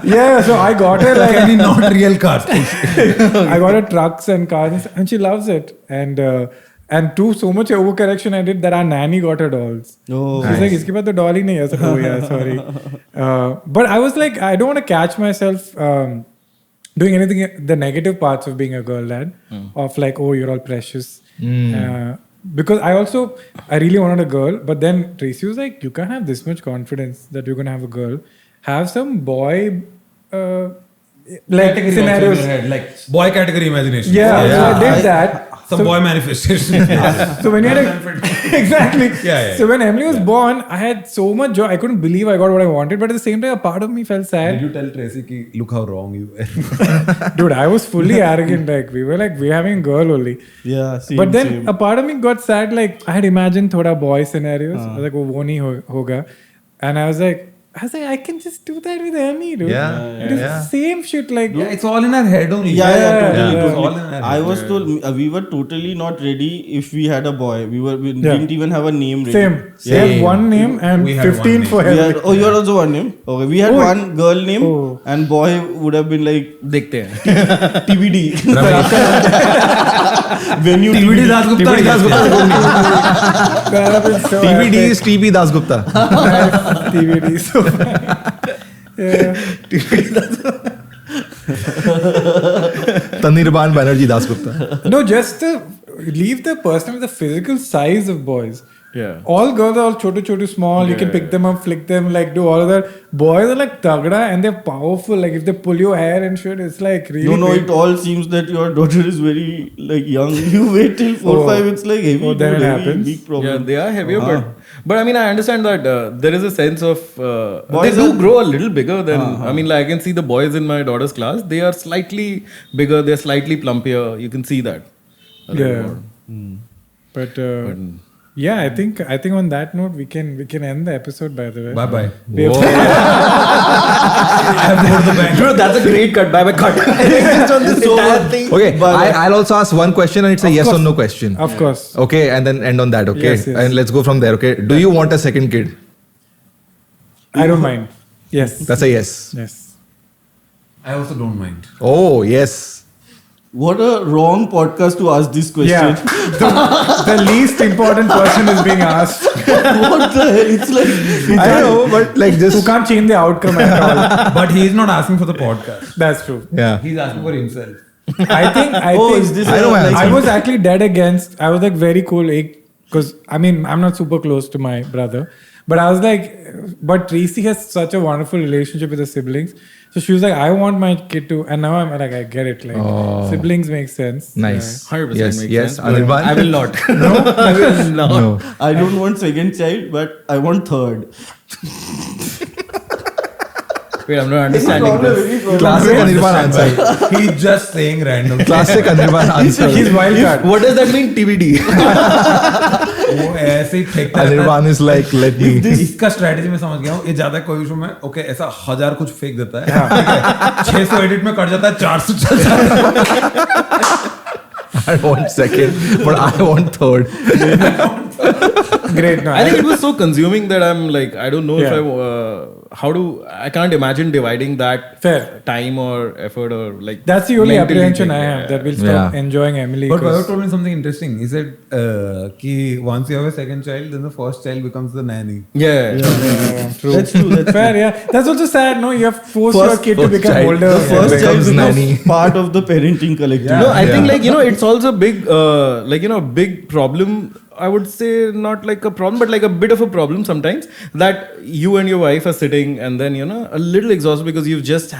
Yeah, so I got her like Any not real cars. I got her trucks and cars and she loves it. And to so much overcorrection I did that our nanny got her dolls. Oh. She's like, iski paas to doll hi nahi hai. I said, oh yeah, sorry. But I was like, I don't want to catch myself doing anything, the negative parts of being a girl dad, of like, oh, you're all precious. Because I really wanted a girl, but then Tracy was like, you can't have this much confidence that you're going to have a girl. Have some boy like Category scenarios. also in your head, like boy category imagination. Yeah, so I did that. Some boy manifestation. So when you had exactly. Yeah. So when Emily was born, I had so much joy. I couldn't believe I got what I wanted, but at the same time, a part of me felt Did sad. you tell Tracy ki, look how wrong you were? Dude, I was fully arrogant. Like we're having a girl only. Yeah, same, But then same. a part of me got sad. Like I had imagined thoda boy scenarios. I was like, wo nahi hoga. And I was like, I can just do that with Emmy, dude. It is the same shit. Like Yeah, it's all in our head only. Yeah, totally. It was totally. all in our head. I was told we were totally not ready if we had a boy. We didn't even have a name ready. same. We had one name and We had 15 one for We Emily. had, you had also one name. Okay, we had one girl name and boy would have been like देखते हैं TBD. Venue TBD Dasgupta. That would have been so TBD epic. is TB Dasgupta. TBD. So yeah. Tanirban Banerjee Dasgupta. No, just leave the person with the physical size of boys. Yeah. All girls are all chotu small. You can pick them up, flick them, like do all of that. Boys are like tagda and they're powerful. Like if they pull your hair and shit, it's like really. No, big. it all seems that your daughter is very like young. You wait till 4-5, it's like heavy. Oh, then dude, it heavy, happens. Big problem. Yeah, they are heavier, but I mean, I understand that there is a sense of they Boys do are- grow a little bigger than. I mean, like I can see the boys in my daughter's class. They are slightly bigger. They're slightly plumpier. You can see that. a little Yeah. more. But yeah, I think on that note we can end the episode. By the way, Bye bye. We have- Bro, that's a great cut. Bye bye cut. Just on this entire thing. Okay, I'll also ask one question and it's a yes or no question. Of course. Okay, and then end on that, okay? Yes, yes. And let's go from there, okay? Do you want a second kid? I don't mind. Yes. That's a yes. Yes. I also don't mind. Oh, yes. What a wrong podcast to ask this question. Yeah. The least important person is being asked. What the hell? It's like I know, but like Who just... can't change the outcome at all. But he is not asking for the podcast. That's true. Yeah. He's asking for himself. I think. is this I know my I was actually dead against. I was like very cool because I mean I'm not super close to my brother, but I was like, but Tracy has such a wonderful relationship with her siblings. So she was like, I want my kid to, and now I'm like, I get it. Like siblings make sense. Nice. 100% Yes, makes yes. sense. Anirban? I will not. No, I will not. No. I don't want second child, but I want third. Wait, I'm not understanding this. Classic Anirban answer. He's just saying random. Classic Anirban answer. He's wild card. What does that mean, TBD? वो ऐसे ही फेंकता रहता है। Anirban is like, let me... इसका strategy मैं समझ गया हूँ। ये ज्यादा कोई इशू में ओके ऐसा 1000 कुछ फेंक देता है। 600 एडिट में कट जाता है 400 चल जाता है। I want second, but I want third. Great. No, I think it was so consuming that I'm like, I don't know if I can't imagine dividing that Fair. time or effort or like. That's the only mentally apprehension I thinking, have, yeah. that we'll stop enjoying Emily. But 'cause- Vaibhav told me something interesting. He said कि once you have a second child, then the first child becomes the nanny. Yeah. True. That's true. That's Fair, yeah. That's also sad, no? You have forced your kid to first become child. older. the first becomes child becomes nanny. part of the parenting collective. No, I think like, it's also a big, big problem. I would say not like a problem, but like a bit of a problem sometimes that you and your wife are sitting and then, a little exhausted because you've just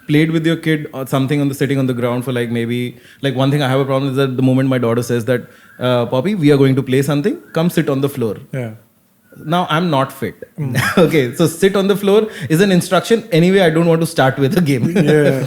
played with your kid or something sitting on the ground for like maybe, like one thing I have a problem is that the moment my daughter says that, Poppy, we are going to play something, come sit on the floor. Yeah. Now I'm not fit. Okay, so sit on the floor is an instruction. Anyway, I don't want to start with a game. Yeah.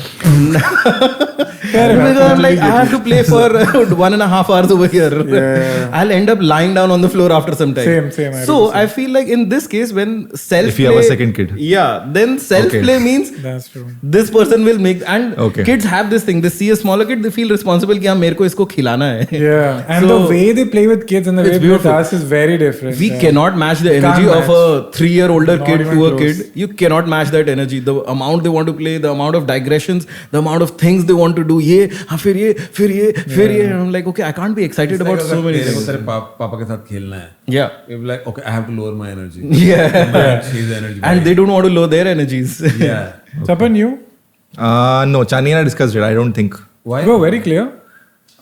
Because I'm like, I have to play for 1.5 hours over here. Yeah. I'll end up lying down on the floor after some time. Same, I So do the I feel like in this case, when self-play... If you have a second kid. Yeah, then self-play means That's true. this person will make... And Okay. kids have this thing. They see a smaller kid, they feel responsible कि हाँ मेरे को इसको खिलाना है. Yeah. And So, the way they play with kids and the way it's they play with beautiful. us is very different. We Yeah. cannot match the Can't energy of a match. 3-year-older Not kid even to a close. kid. You cannot match that energy. The amount they want to play, the amount of digressions, the amount of things they want to do. ये, हाँ फिर ये. And I'm like, okay, I can't be excited about so many तेरे को things. तेरे पापा के साथ खेलना है. Yeah. You'll be like, okay, I have to lower my energy. Yeah. Match his energy. And they don't want to lower their energies. Yeah. Sapan, you? No, Chani and I discussed it. I don't think. Why? Bro, very clear.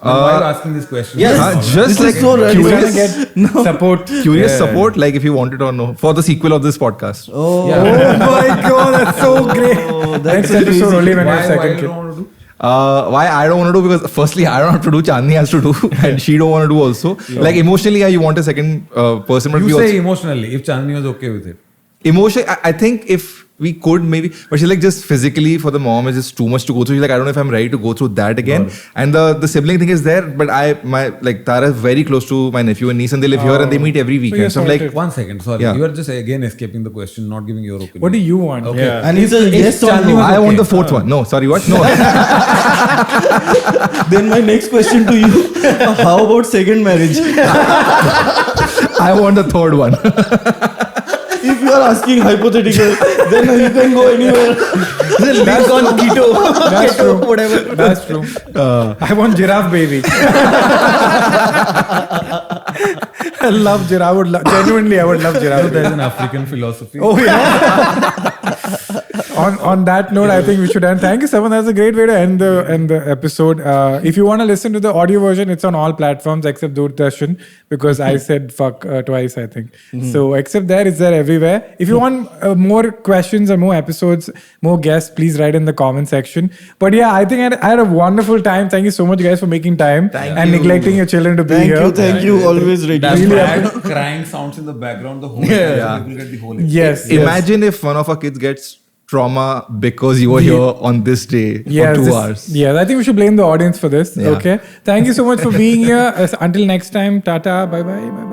Why are you asking this question? Yes. Just This like is so rare. He's curious, trying to get support. curious support, like if you want it or no, for the sequel of this podcast. Oh, Oh my god, that's so great. that's Next episode only when Why, you're why second you kid. don't want to do? Why I don't want to do, because firstly I don't have to do, Chandni has to do, and she don't want to do also. Like emotionally, you want a second person, but You we say also, emotionally, if Chandni was okay with it. emotion. I think if we could maybe, but she's like just physically for the mom is just too much to go through. She's like, I don't know if I'm ready to go through that again. And the sibling thing is there, but like Tara is very close to my nephew and niece, and they live here and they meet every weekend. you're So I'm like, sorted. 1 second, sorry. Yeah. You are just again escaping the question, not giving your opinion. What do you want? Okay. and he says yes or Chandni no. was I want okay. the fourth one. No, sorry, what? No. Then my next question to you: how about second marriage? I want the third one. If you are asking hypothetical, then you can go anywhere. That's on keto. That's true. Whatever. That's true. I want giraffe baby. I love giraffe. Genuinely, I would love giraffe. There's an African philosophy. Oh yeah. on that note, I think we should end. Thank you, Sapan. That's a great way to end the episode. If you want to listen to the audio version, it's on all platforms except Doordarshan, because I said fuck twice, I think. So except there, it's there everywhere. If you want more questions or more episodes, more guests, please write in the comment section. But yeah, I think I had a wonderful time. Thank you so much, guys, for making time and neglecting your children to be here. Thank you. Always ready. That's Really bad crying sounds in the background the whole time. Yeah. So people get the whole Yes. Imagine if one of our kids gets trauma because you were here on this day for 2 hours. Yeah, I think we should blame the audience for this. Yeah. Okay. Thank you so much for being here. Until next time, tata, bye bye.